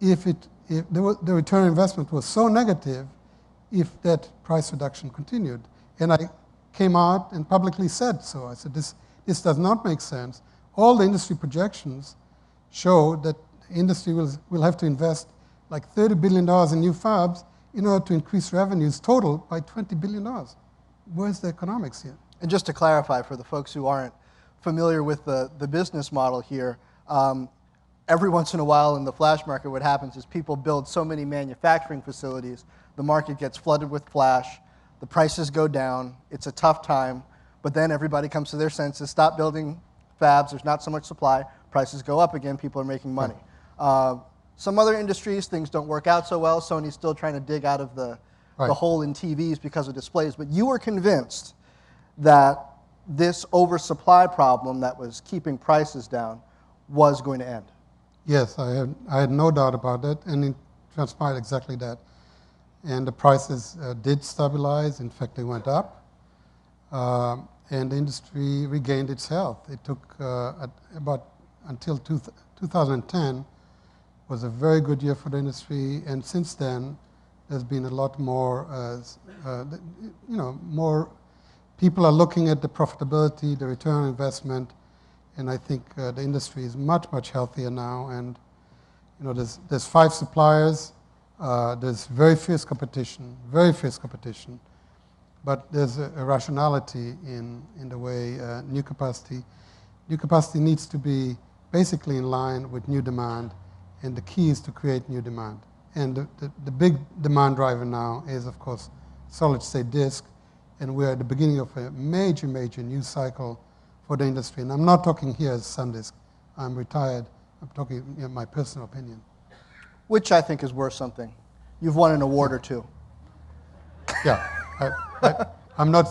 if the return on investment was so negative if that price reduction continued. And I came out and publicly said so. I said, this does not make sense. All the industry projections show that the industry will have to invest like $30 billion in new fabs in order to increase revenues total by $20 billion. Where's the economics here? And just to clarify for the folks who aren't familiar with the business model here, every once in a while in the flash market what happens is people build so many manufacturing facilities, the market gets flooded with flash, the prices go down, it's a tough time, but then everybody comes to their senses, stop building fabs, there's not so much supply, prices go up again, people are making money. Some other industries, things don't work out so well. Sony's still trying to dig out of the hole in TVs because of displays. But you were convinced that this oversupply problem that was keeping prices down was going to end. Yes, I had no doubt about that, and it transpired exactly that. And the prices did stabilize. In fact, they went up. And the industry regained its health. It took about until 2010 was a very good year for the industry, and since then there's been a lot more, more people are looking at the profitability, the return on investment, and I think the industry is much, much healthier now. And there's 5 suppliers, there's very fierce competition, but there's a rationality in the way new capacity needs to be basically in line with new demand. And the key is to create new demand. And the big demand driver now is, of course, solid-state disk. And we're at the beginning of a major, major new cycle for the industry. And I'm not talking here as SanDisk. I'm retired. I'm talking my personal opinion. Which I think is worth something. You've won an award or 2. Yeah. I'm not,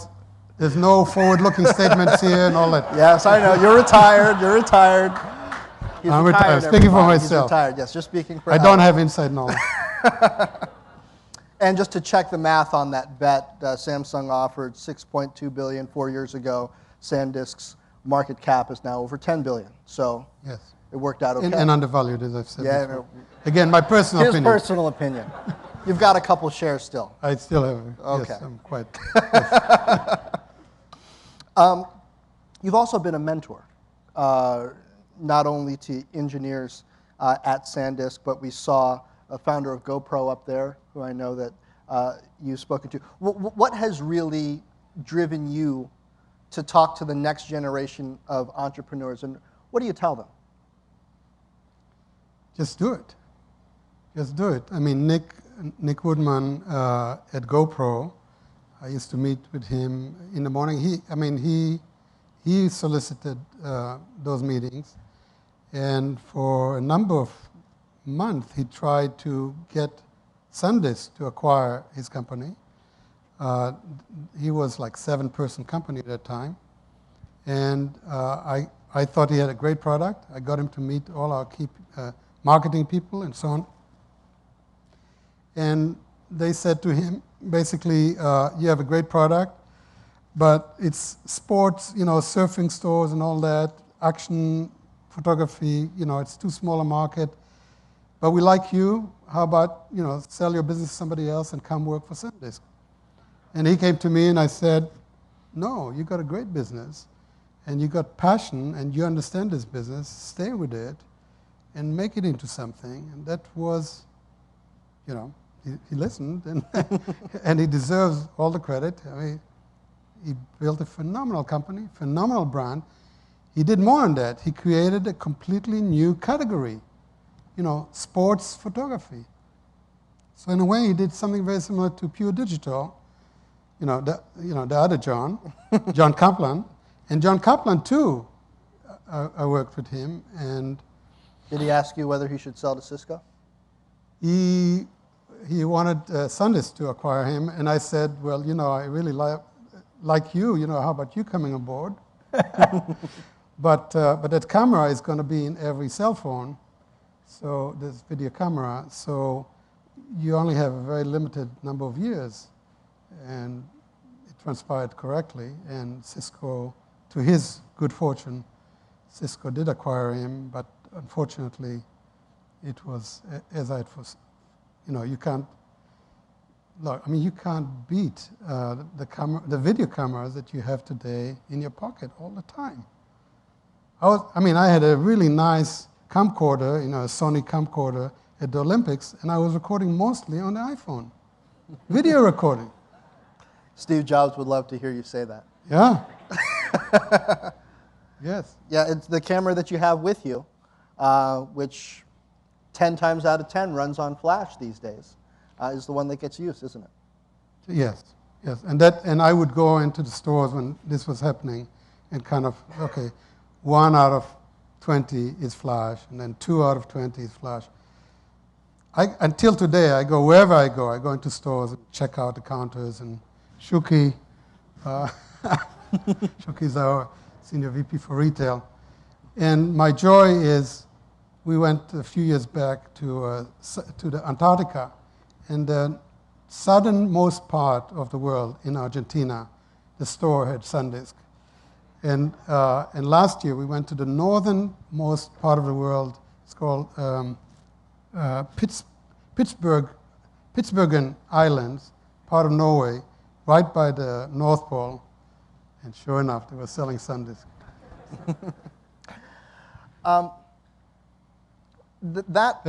there's no forward-looking statements here and all that. Yes, I know. You're retired. You're retired. I'm retired. Speaking for myself. He's retired, yes, just speaking for I don't have inside knowledge. And just to check the math on that bet, Samsung offered $6.2 billion 4 years ago. SanDisk's market cap is now over $10 billion. So yes, it worked out okay. And undervalued, as I've said before. Again, my personal opinion. His personal opinion. You've got a couple shares still. I still have. Okay. Yes, I'm quite. Yes. You've also been a mentor. Not only to engineers at SanDisk, but we saw a founder of GoPro up there, who I know that you've spoken to. What has really driven you to talk to the next generation of entrepreneurs, and what do you tell them? Just do it. Just do it. I mean, Nick Woodman at GoPro, I used to meet with him in the morning. He solicited those meetings. And for a number of months, he tried to get SanDisk to acquire his company. He was like a 7-person company at that time. And I thought he had a great product. I got him to meet all our key marketing people and so on. And they said to him, basically, you have a great product, But it's sports, surfing stores and all that, action photography, it's too small a market. But we like you. How about, sell your business to somebody else and come work for SanDisk? And he came to me and I said, no, you got a great business and you got passion and you understand this business, stay with it and make it into something. And that was, he listened and, and he deserves all the credit. I mean, he built a phenomenal company, phenomenal brand. He did more than that. He created a completely new category, sports photography. So in a way, he did something very similar to Pure Digital. The other John, John Kaplan, and John Kaplan too. I worked with him, and did he ask you whether he should sell to Cisco? He wanted SanDisk to acquire him, and I said, well, I really like you. How about you coming on board? But that camera is going to be in every cell phone, so this video camera. So you only have a very limited number of years. And it transpired correctly, and Cisco, to his good fortune, Cisco did acquire him, but unfortunately, it was as I was, you can't. Look, you can't beat the video cameras that you have today in your pocket all the time. I had a really nice camcorder, a Sony camcorder at the Olympics, and I was recording mostly on the iPhone, video recording. Steve Jobs would love to hear you say that. Yeah. Yes. Yeah, it's the camera that you have with you, which 10 times out of 10 runs on flash these days, is the one that gets used, isn't it? Yes, yes. And I would go into the stores when this was happening and kind of, okay, 1 out of 20 is flash, and then 2 out of 20 is flash. Until today, wherever I go into stores and check out the counters, and Shuki, Shuki's our senior VP for retail. And my joy is we went a few years back to the Antarctica, and the southernmost part of the world in Argentina, the store had SanDisk. And last year we went to the northernmost part of the world. It's called Spitsbergen Islands, part of Norway, right by the North Pole, and sure enough, they were selling SanDisk. That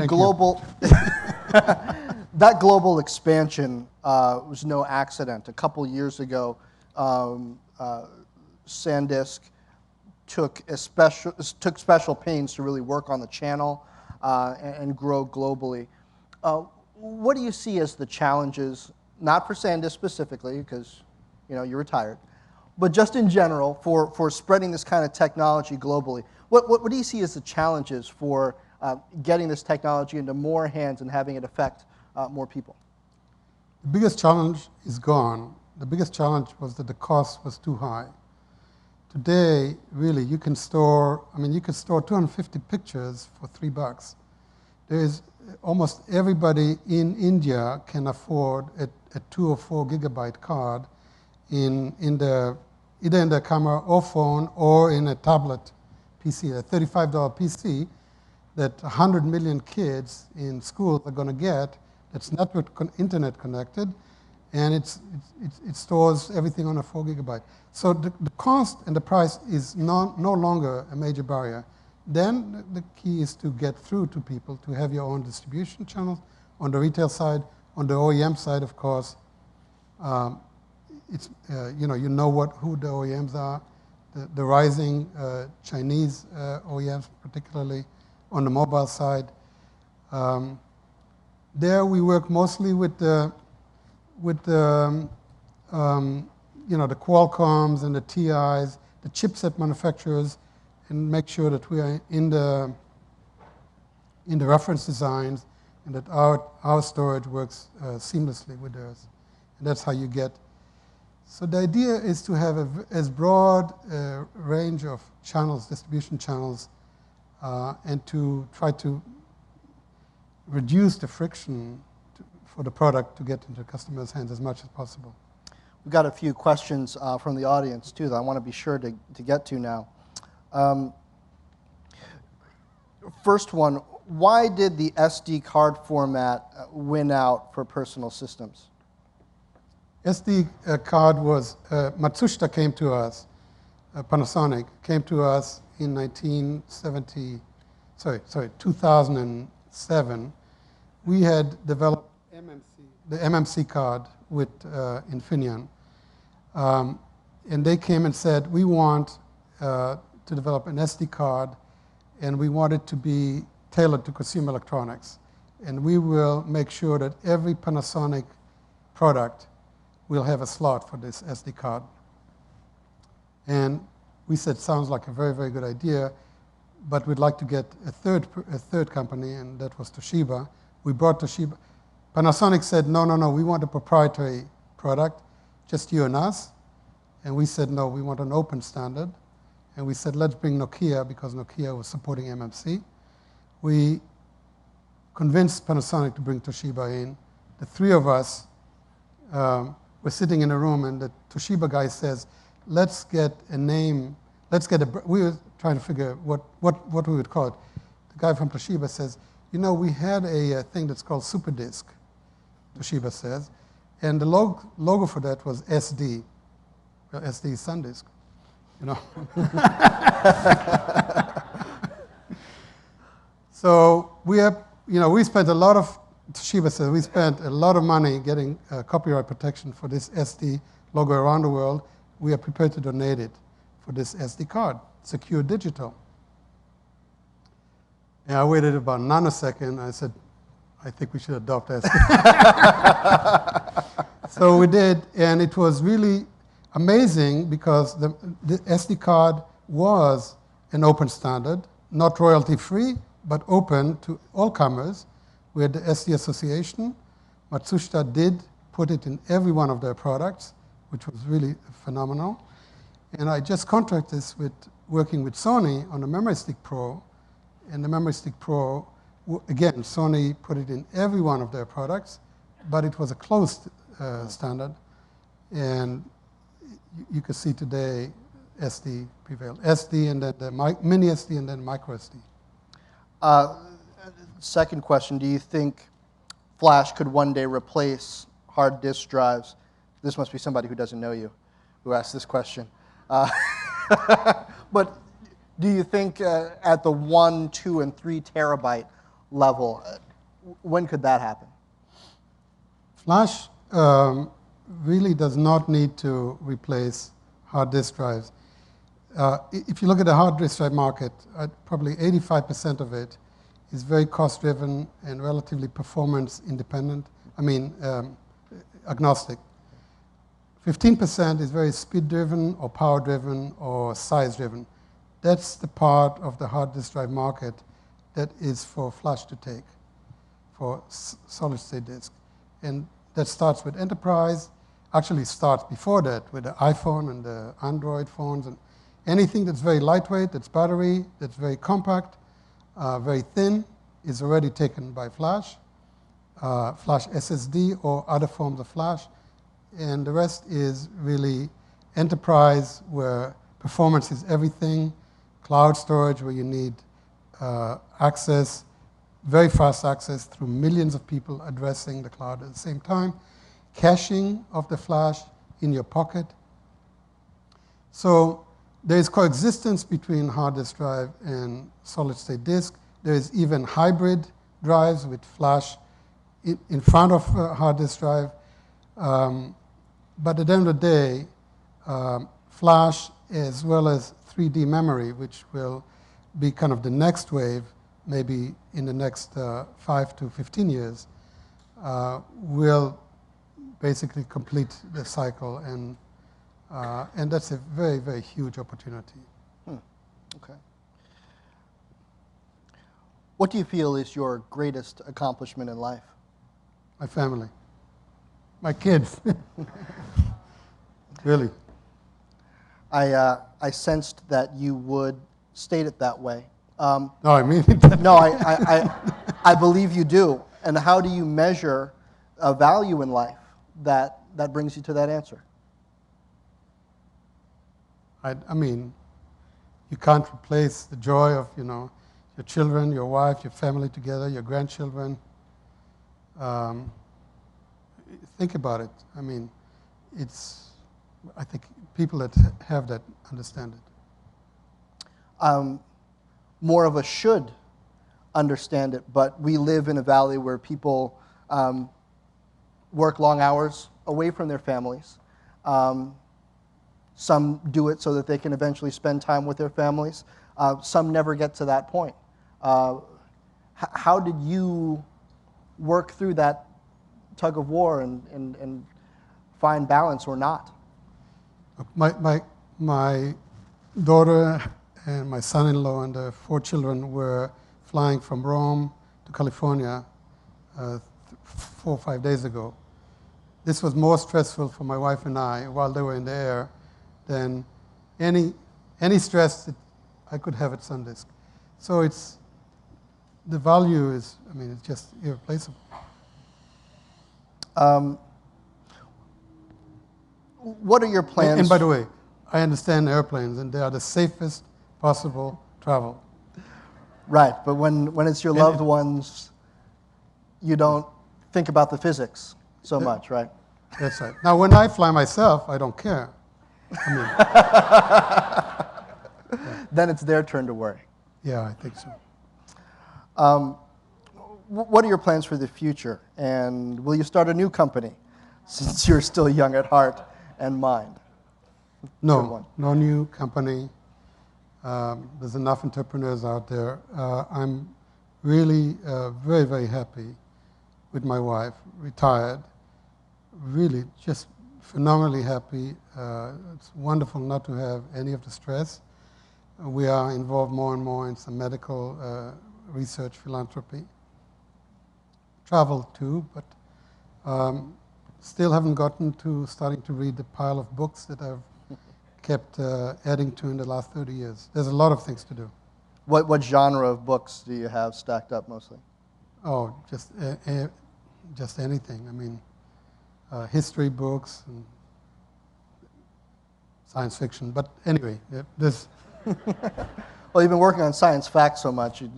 global expansion was no accident. A couple years ago, SanDisk took special pains to really work on the channel and grow globally. What do you see as the challenges, not for SanDisk specifically, because you're retired, but just in general for spreading this kind of technology globally? What do you see as the challenges for getting this technology into more hands and having it affect more people? The biggest challenge is gone. The biggest challenge was that the cost was too high. Today, really, you can store 250 pictures for $3. There is almost everybody in India can afford a 2 or 4 gigabyte card either in the camera or phone or in a tablet PC, a $35 PC that 100 million kids in schools are going to get, that's internet connected, and it stores everything on a 4 gigabyte. So the cost and the price is no longer a major barrier. Then the key is to get through to people, to have your own distribution channels on the retail side, on the OEM side, of course. Who the OEMs are, the rising Chinese OEMs, particularly on the mobile side. There we work mostly with the Qualcomms and the TIs, the chipset manufacturers, and make sure that we are in the reference designs and that our storage works seamlessly with theirs. And that's how you get. So the idea is to have as broad range of channels, distribution channels, and to try to reduce the friction for the product to get into the customer's hands as much as possible. We've got a few questions from the audience, too, that I want to be sure to get to now. First one, why did the SD card format win out for personal systems? SD card was, Matsushita came to us, Panasonic came to us in 2007. We had developed the MMC card with Infineon. And they came and said, we want to develop an SD card, and we want it to be tailored to consumer electronics. And we will make sure that every Panasonic product will have a slot for this SD card. And we said, sounds like a very, very good idea, but we'd like to get a third company, and that was Toshiba. We brought Toshiba. Panasonic said, no, no, no, we want a proprietary product, just you and us. And we said, no, we want an open standard. And we said, let's bring Nokia, because Nokia was supporting MMC. We convinced Panasonic to bring Toshiba in. The three of us were sitting in a room, and the Toshiba guy says, let's get a name, we were trying to figure what we would call it. The guy from Toshiba says, you know, we had a thing that's called SuperDisk, Toshiba says, and the logo for that was SD. Well, SD is SanDisk, you know. So we spent a lot of, Toshiba says, we spent a lot of money getting copyright protection for this SD logo around the world. We are prepared to donate it for this SD card, secure digital. And I waited about a nanosecond. I said, I think we should adopt SD. So we did, and it was really amazing because the SD card was an open standard, not royalty-free, but open to all comers. We had the SD Association. Matsushita did put it in every one of their products, which was really phenomenal. And I just contracted this with working with Sony on the Memory Stick Pro. And the Memory Stick Pro, again, Sony put it in every one of their products, but it was a closed standard. And you can see today SD prevailed. SD and then the mini SD and then micro SD. Second question, do you think Flash could one day replace hard disk drives? This must be somebody who doesn't know you who asked this question. But do you think at the 1, 2, and 3 terabyte level, when could that happen? Flash really does not need to replace hard disk drives. If you look at the hard disk drive market, probably 85% of it is very cost-driven and relatively performance independent, agnostic. 15% is very speed-driven or power-driven or size-driven. That's the part of the hard disk drive market that is for Flash to take, for solid-state disk. And that starts with enterprise, actually starts before that with the iPhone and the Android phones, and anything that's very lightweight, that's battery, that's very compact, very thin, is already taken by Flash, Flash SSD or other forms of Flash. And the rest is really enterprise, where performance is everything, cloud storage, where you need access, very fast access through millions of people addressing the cloud at the same time, caching of the Flash in your pocket. So there is coexistence between hard disk drive and solid-state disk. There is even hybrid drives with Flash in front of hard disk drive. But at the end of the day, Flash as well as 3D memory, which will be kind of the next wave, maybe in the next 5 to 15 years, will basically complete the cycle, and that's a very, very huge opportunity. Okay. What do you feel is your greatest accomplishment in life? My family. My kids. Really. I sensed that you would state it that way. No, I mean it. No, I believe you do. And how do you measure a value in life that brings you to that answer? I mean, you can't replace the joy of, your children, your wife, your family together, your grandchildren. Think about it. I mean, I think people that have that understand it. More of a should understand it, but we live in a valley where people work long hours away from their families. Some do it so that they can eventually spend time with their families. Some never get to that point. How did you work through that tug of war and find balance or not? My daughter and my son-in-law and the 4 children were flying from Rome to California 4 or 5 days ago. This was more stressful for my wife and I while they were in the air than any stress that I could have at SanDisk. So the value is, it's just irreplaceable. What are your plans? And by the way, I understand airplanes, and they are the safest possible travel. Right, but when it's your loved ones, you don't think about the physics so much, right? That's right. Now, when I fly myself, I don't care. Then it's their turn to worry. Yeah, I think so. What are your plans for the future? And will you start a new company, since you're still young at heart and mind? No new company. There's enough entrepreneurs out there. I'm really very, very happy with my wife, retired. Really just phenomenally happy. It's wonderful not to have any of the stress. We are involved more and more in some medical research, philanthropy. Travel too, but still haven't gotten to starting to read the pile of books that I've kept adding to in the last 30 years. There's a lot of things to do. What genre of books do you have stacked up mostly? Oh, just anything. History books and science fiction. But anyway, there's... Well, you've been working on science facts so much, you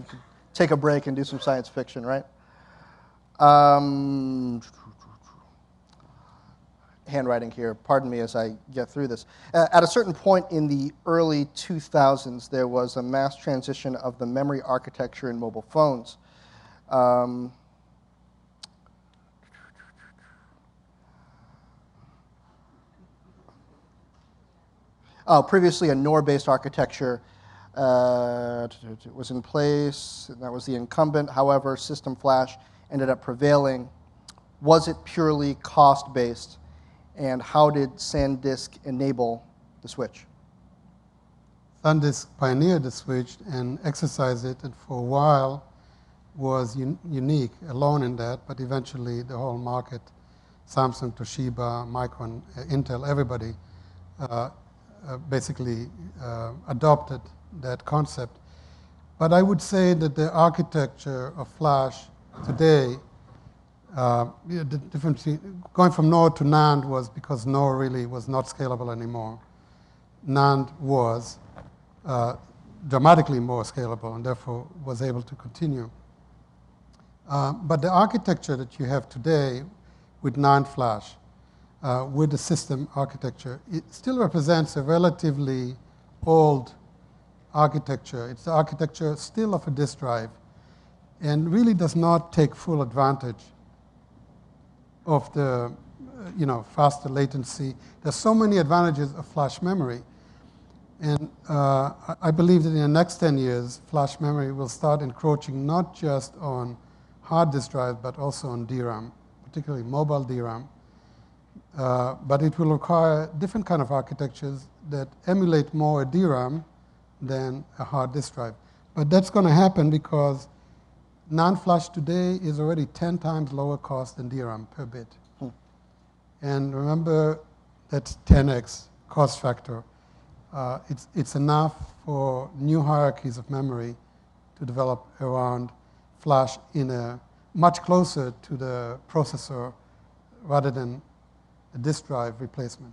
could take a break and do some science fiction, right? Handwriting here, pardon me as I get through this. At a certain point in the early 2000s, there was a mass transition of the memory architecture in mobile phones. Previously, a NOR-based architecture was in place, and that was the incumbent. However, System Flash ended up prevailing. Was it purely cost-based, and how did SanDisk enable the switch? SanDisk pioneered the switch and exercised it, and for a while was unique, alone in that, but eventually the whole market, Samsung, Toshiba, Micron, Intel, everybody, basically adopted that concept. But I would say that the architecture of Flash today, the difference going from NOR to NAND was because NOR really was not scalable anymore. NAND was dramatically more scalable and therefore was able to continue. But the architecture that you have today with NAND Flash, with the system architecture, it still represents a relatively old architecture. It's the architecture still of a disk drive and really does not take full advantage of the faster latency. There's so many advantages of flash memory. And I believe that in the next 10 years, flash memory will start encroaching not just on hard disk drives, but also on DRAM, particularly mobile DRAM. But it will require different kind of architectures that emulate more a DRAM than a hard disk drive. But that's going to happen because NAND flash today is already 10 times lower cost than DRAM per bit. And remember, that's 10x cost factor. It's enough for new hierarchies of memory to develop around flash in a much closer to the processor rather than a disk drive replacement.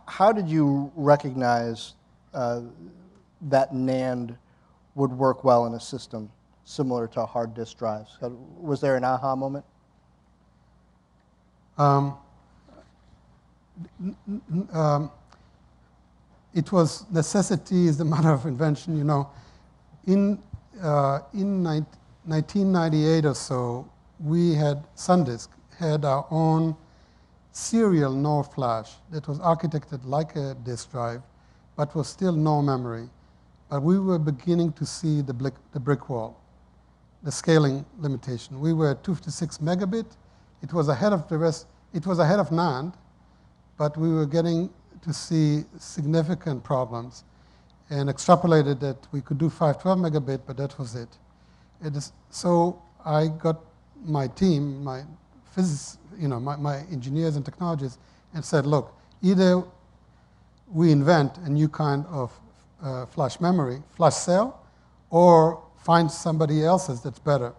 How did you recognize that NAND would work well in a system similar to hard disk drives? Was there an aha moment? It was necessity is the mother of invention. You know, in 1998 or so, we had SanDisk had our own serial NOR flash that was architected like a disk drive, but was still no memory. But we were beginning to see the brick wall, the scaling limitation. We were at 256 megabit. It was ahead of the rest. It was ahead of NAND, but we were getting to see significant problems, and extrapolated that we could do 512 megabit, but that was it. So I got my team, my physicists, my engineers and technologists, and said, look, either we invent a new kind of flash memory, flash cell, or find somebody else's that's better.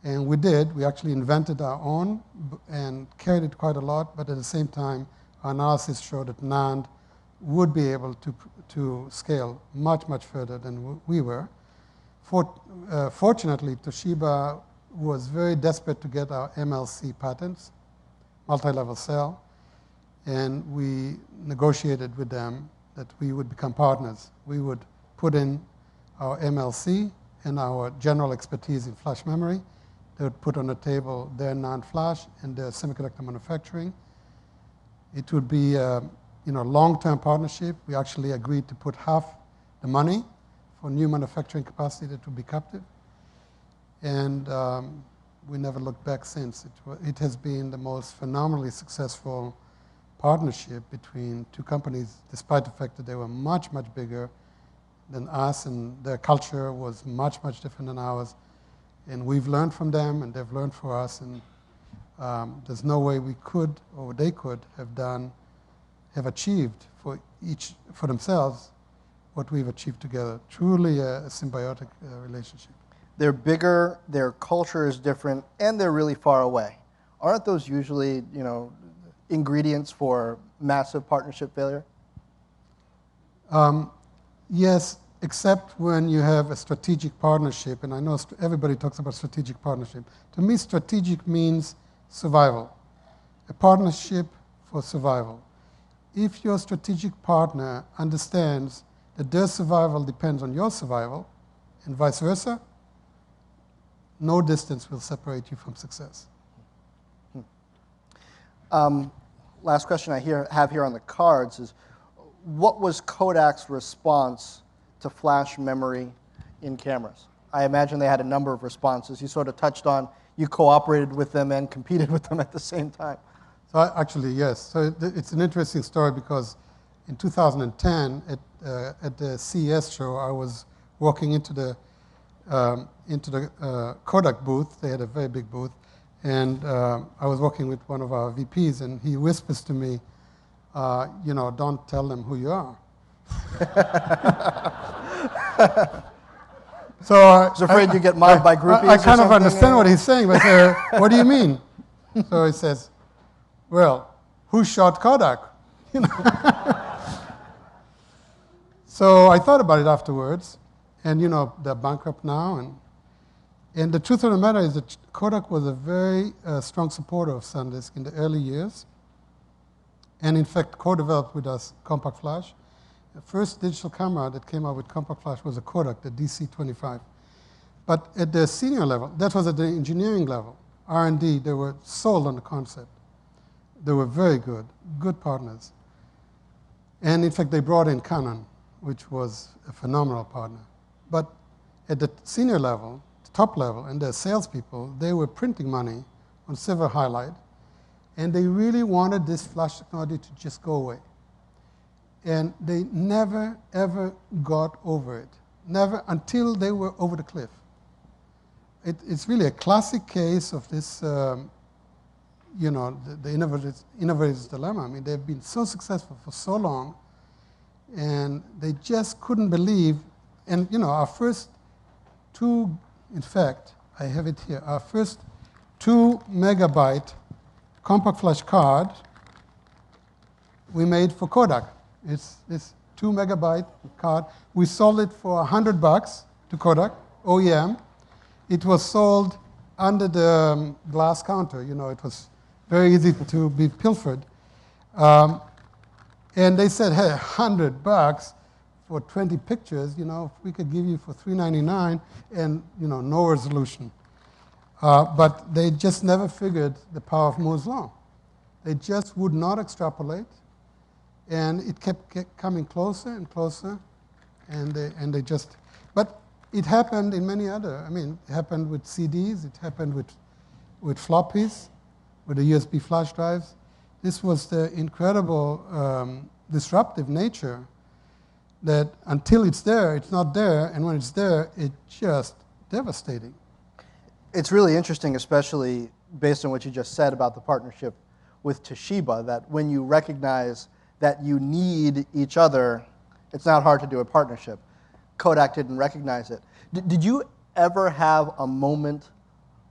And we did. We actually invented our own and carried it quite a lot, but at the same time, our analysis showed that NAND would be able to scale much, much further than we were. Fortunately, Toshiba was very desperate to get our MLC patents, multi-level cell, and we negotiated with them that we would become partners. We would put in our MLC and our general expertise in flash memory. They would put on the table their NAND flash and their semiconductor manufacturing. It would be a long-term partnership. We actually agreed to put half the money for new manufacturing capacity that would be captive. And we never looked back since. It has been the most phenomenally successful partnership between two companies, despite the fact that they were much, much bigger than us, and their culture was much, much different than ours. And we've learned from them, and they've learned from us, and there's no way we could, or they could, have achieved for themselves what we've achieved together. Truly a symbiotic relationship. They're bigger, their culture is different, and they're really far away. Aren't those usually, ingredients for massive partnership failure? Yes, except when you have a strategic partnership, and I know everybody talks about strategic partnership. To me, strategic means survival, a partnership for survival. If your strategic partner understands that their survival depends on your survival, and vice versa, no distance will separate you from success. Last question I have here on the cards is, what was Kodak's response to flash memory in cameras? I imagine they had a number of responses. You sort of touched on you cooperated with them and competed with them at the same time. So actually, yes. So it's an interesting story because in 2010 at the CES show, I was walking into the Kodak booth. They had a very big booth. And I was working with one of our VPs, and he whispers to me, don't tell them who you are. So I was afraid you get mobbed by groupies. I kind of understand what he's saying, but what do you mean? So he says, well, who shot Kodak? So I thought about it afterwards, and they're bankrupt now, and the truth of the matter is that Kodak was a very strong supporter of SanDisk in the early years, and in fact co-developed with us compact flash. The first digital camera that came out with compact flash was a Kodak, the DC-25. But at the senior level, that was at the engineering level, R&D, they were sold on the concept. They were very good partners. And in fact, they brought in Canon, which was a phenomenal partner. But at the senior level, top level, and their salespeople, they were printing money on silver halide, and they really wanted this flash technology to just go away. And they never, ever got over it, never until they were over the cliff. It's really a classic case of this, the innovator's dilemma. I mean, they've been so successful for so long, and they just couldn't believe. And our first two, in fact, I have it here, our first 2 megabyte compact flash card we made for Kodak. It's this 2 megabyte card. We sold it for $100 to Kodak, OEM. It was sold under the glass counter. You know, it was very easy to be pilfered. And they said, hey, $100 for 20 pictures, you know, we could give you for $3.99 and, you know, no resolution. But they just never figured the power of Moore's law. They just would not extrapolate, and it kept coming closer and closer, and they just, but it happened in many other, I mean, it happened with CDs, it happened with floppies, with the USB flash drives. This was the incredible disruptive nature that until it's there, it's not there, and when it's there, it's just devastating. It's really interesting, especially based on what you just said about the partnership with Toshiba, that when you recognize that you need each other, it's not hard to do a partnership. Kodak didn't recognize it. Did you ever have a moment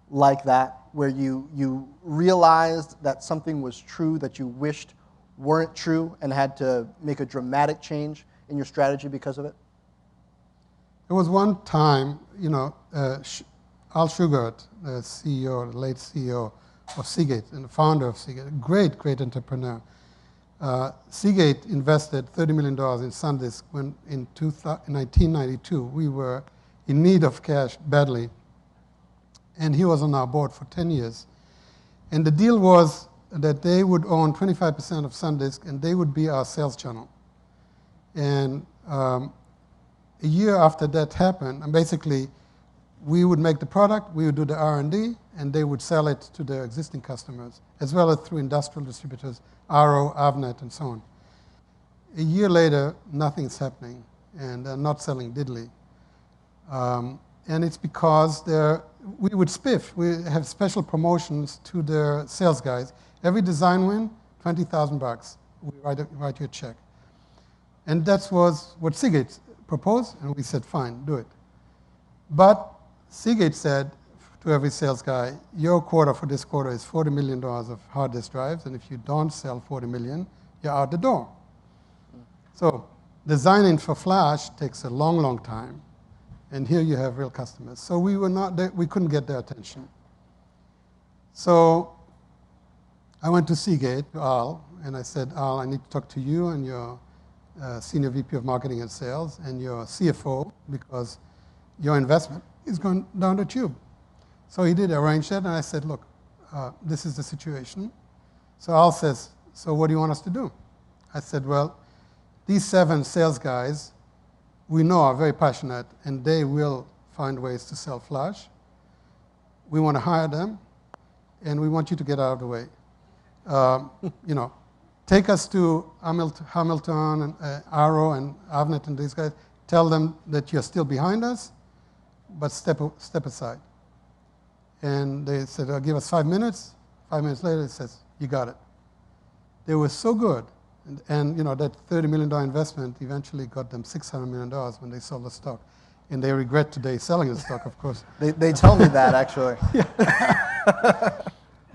like that where you realized that something was true that you wished weren't true and had to make a dramatic change in your strategy because of it? There was one time, you know, Al Shugart, the CEO, the late CEO of Seagate and the founder of Seagate, a great, great entrepreneur. Seagate invested $30 million in SanDisk when in 1992 we were in need of cash badly. And he was on our board for 10 years. And the deal was that they would own 25% of SanDisk and they would be our sales channel. And a year after that happened, and basically we would make the product, we would do the R&D, and they would sell it to their existing customers, as well as through industrial distributors, Arrow, Avnet, and so on. A year later, nothing's happening, and they're not selling diddly. And it's because we would spiff. We have special promotions to their sales guys. Every design win, $20,000. We write you a check. And that was what Seagate proposed, and we said, fine, do it. But Seagate said to every sales guy, your quota for this quarter is $40 million of hard disk drives, and if you don't sell 40 million, you're out the door. So designing for flash takes a long, long time, and here you have real customers. So we couldn't get their attention. So I went to Seagate, to Al, and I said, Al, I need to talk to you and your Senior VP of Marketing and Sales and your CFO, because your investment is going down the tube. So he did arrange that, and I said, look, this is the situation. So Al says, so what do you want us to do? I said, well, these 7 sales guys we know are very passionate, and they will find ways to sell flash. We want to hire them, and we want you to get out of the way. You know, take us to Hamilton and Arrow and Avnet and these guys. Tell them that you're still behind us, but step aside. And they said, give us 5 minutes. 5 minutes later, it says, you got it. They were so good. And you know, that $30 million investment eventually got them $600 million when they sold the stock. And they regret today selling the stock, of course. They tell me that, actually.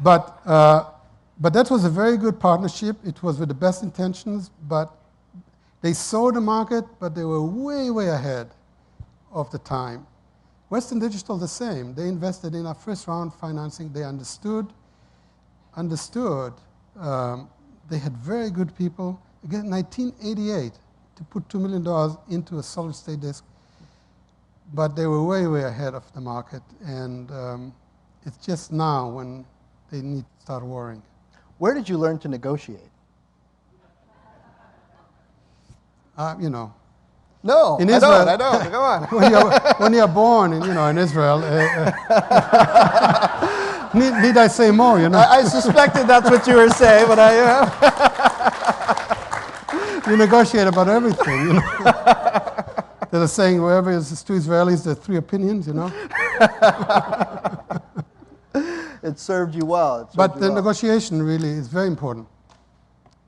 But that was a very good partnership. It was with the best intentions, but they saw the market, but they were way, way ahead of the time. Western Digital, the same. They invested in our first round financing. They understood. They had very good people. Again, 1988, to put $2 million into a solid-state disk. But they were way, way ahead of the market. And it's just now when they need to start worrying. Where did you learn to negotiate? You know. No, in Israel, I don't. Come on. when you're born in Israel, need I say more, you know? I suspected that's what you were saying, but you negotiate about everything, you know? They're saying wherever it's 2 Israelis, there are 3 opinions, you know? It served you well. But the negotiation really is very important.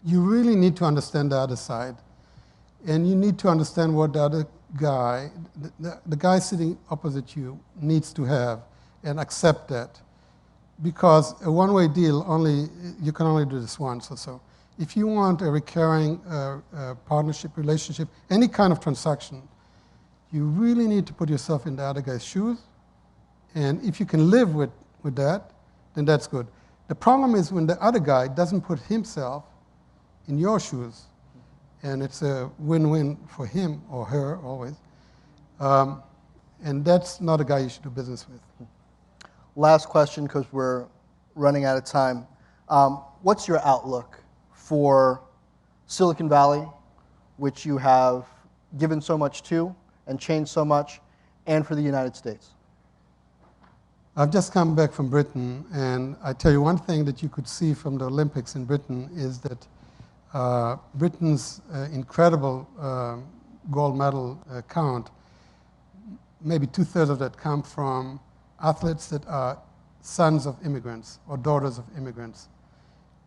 You really need to understand the other side. And you need to understand what the other guy, the guy sitting opposite you, needs to have and accept that. Because a one-way deal, you can only do this once or so. If you want a recurring partnership, relationship, any kind of transaction, you really need to put yourself in the other guy's shoes. And if you can live with that, then that's good. The problem is when the other guy doesn't put himself in your shoes, and it's a win-win for him or her always. And that's not a guy you should do business with. Last question, because we're running out of time. What's your outlook for Silicon Valley, which you have given so much to and changed so much, and for the United States? I've just come back from Britain, and I tell you one thing that you could see from the Olympics in Britain is that Britain's incredible gold medal count, maybe 2/3 of that come from athletes that are sons of immigrants or daughters of immigrants.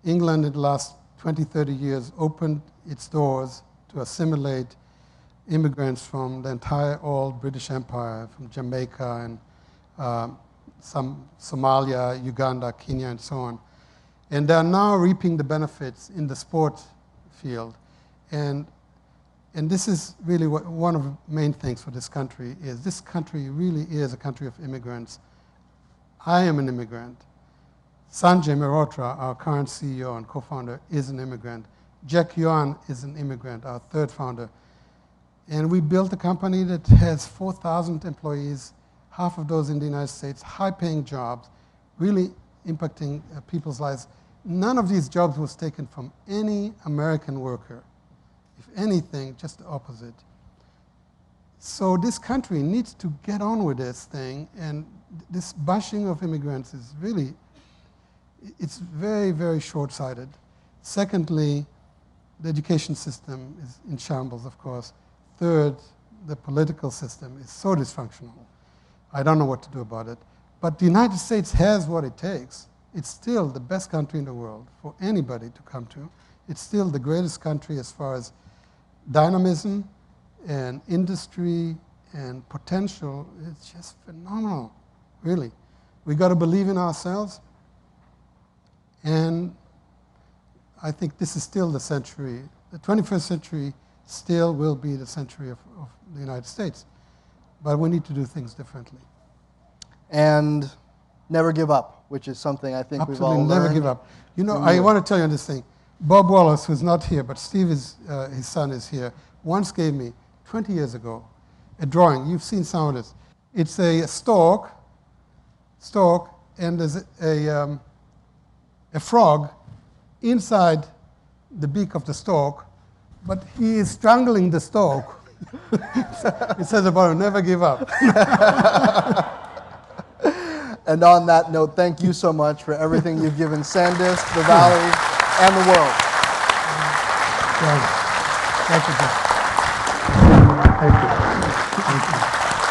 England in the last 20, 30 years opened its doors to assimilate immigrants from the entire old British Empire, from Jamaica and some Somalia, Uganda, Kenya, and so on. And they are now reaping the benefits in the sport field. And this is really one of the main things for this country is this country really is a country of immigrants. I am an immigrant. Sanjay Mehrotra, our current CEO and co-founder, is an immigrant. Jack Yuan is an immigrant, our third founder. And we built a company that has 4,000 employees, half of those in the United States, high-paying jobs, really impacting people's lives. None of these jobs was taken from any American worker. If anything, just the opposite. So this country needs to get on with this thing, and this bashing of immigrants is really, it's very, very short-sighted. Secondly, the education system is in shambles, of course. Third, the political system is so dysfunctional. I don't know what to do about it. But the United States has what it takes. It's still the best country in the world for anybody to come to. It's still the greatest country as far as dynamism and industry and potential. It's just phenomenal, really. We got to believe in ourselves. And I think this is still the century. The 21st century still will be the century of the United States. But we need to do things differently. And never give up, which is something I think we've all learned. Absolutely, never give up. You know, I want to tell you this thing. Bob Wallace, who's not here, but Steve, his son, is here, once gave me, 20 years ago, a drawing. You've seen some of this. It's a stalk, and there's a frog inside the beak of the stalk, but he is strangling the stalk. It says about it, never give up. And on that note, thank you so much for everything you've given SanDisk, the Valley, and the world. Thank you. Thank you. Thank you.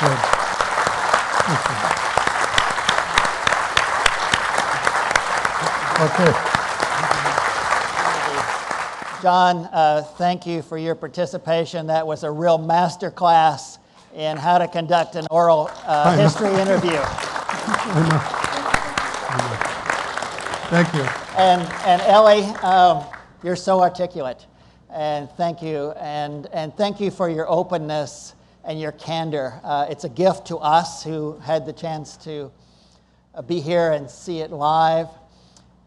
Good. Thank you. Okay. John, thank you for your participation. That was a real master class in how to conduct an oral history interview. Thank you. And Eli, you're so articulate. And thank you. And thank you for your openness and your candor. It's a gift to us who had the chance to be here and see it live.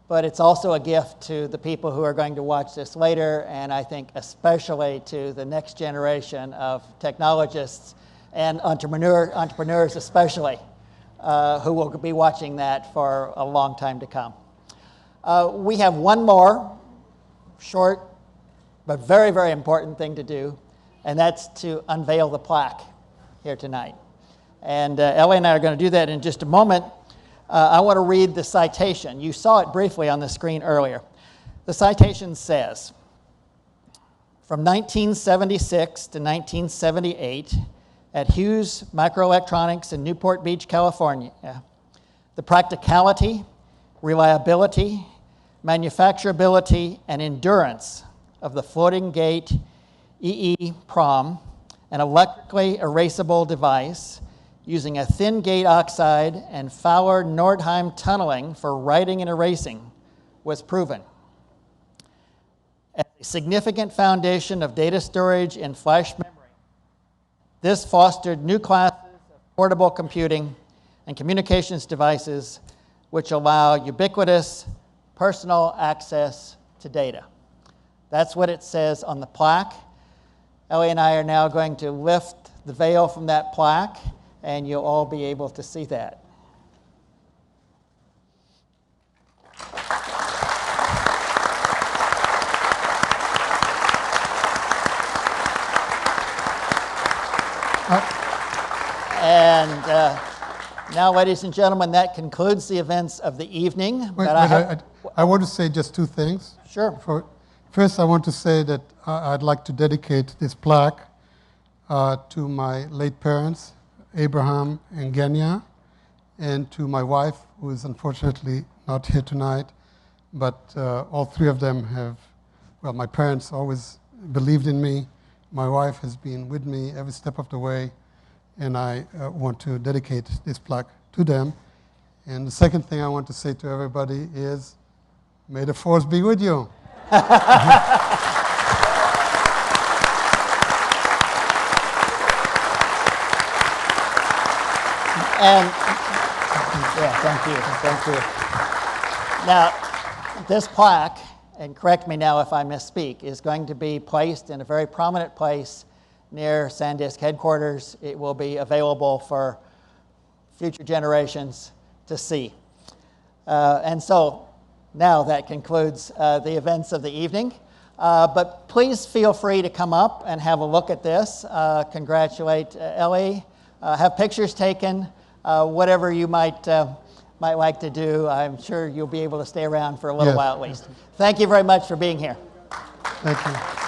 But it's also a gift to the people who are going to watch this later, and I think especially to the next generation of technologists and entrepreneurs especially, who will be watching that for a long time to come. We have one more short but very, very important thing to do, and that's to unveil the plaque here tonight. And Eli and I are going to do that in just a moment. I want to read the citation. You saw it briefly on the screen earlier. The citation says, from 1976 to 1978, at Hughes Microelectronics in Newport Beach, California, the practicality, reliability, manufacturability, and endurance of the floating gate EEPROM, an electrically erasable device using a thin gate oxide and Fowler-Nordheim tunneling for writing and erasing, was proven. a significant foundation of data storage in flash memory. This fostered new classes of portable computing and communications devices which allow ubiquitous personal access to data. That's what it says on the plaque. Ellie and I are now going to lift the veil from that plaque, and you'll all be able to see that. And now, ladies and gentlemen, that concludes the events of the evening. I want to say just two things. Sure. First, I want to say that I'd like to dedicate this plaque to my late parents, Abraham and Genya, and to my wife, who is unfortunately not here tonight. But all three of them have, well, my parents always believed in me. My wife has been with me every step of the way, and I want to dedicate this plaque to them. And the second thing I want to say to everybody is, may the force be with you. And yeah, thank you. Now, this plaque, and correct me now if I misspeak, is going to be placed in a very prominent place near SanDisk headquarters. It will be available for future generations to see. And so now that concludes the events of the evening. But please feel free to come up and have a look at this. Congratulate Ellie. Have pictures taken. Whatever you might like to do, I'm sure you'll be able to stay around for a little while at least. Thank you very much for being here. Thank you.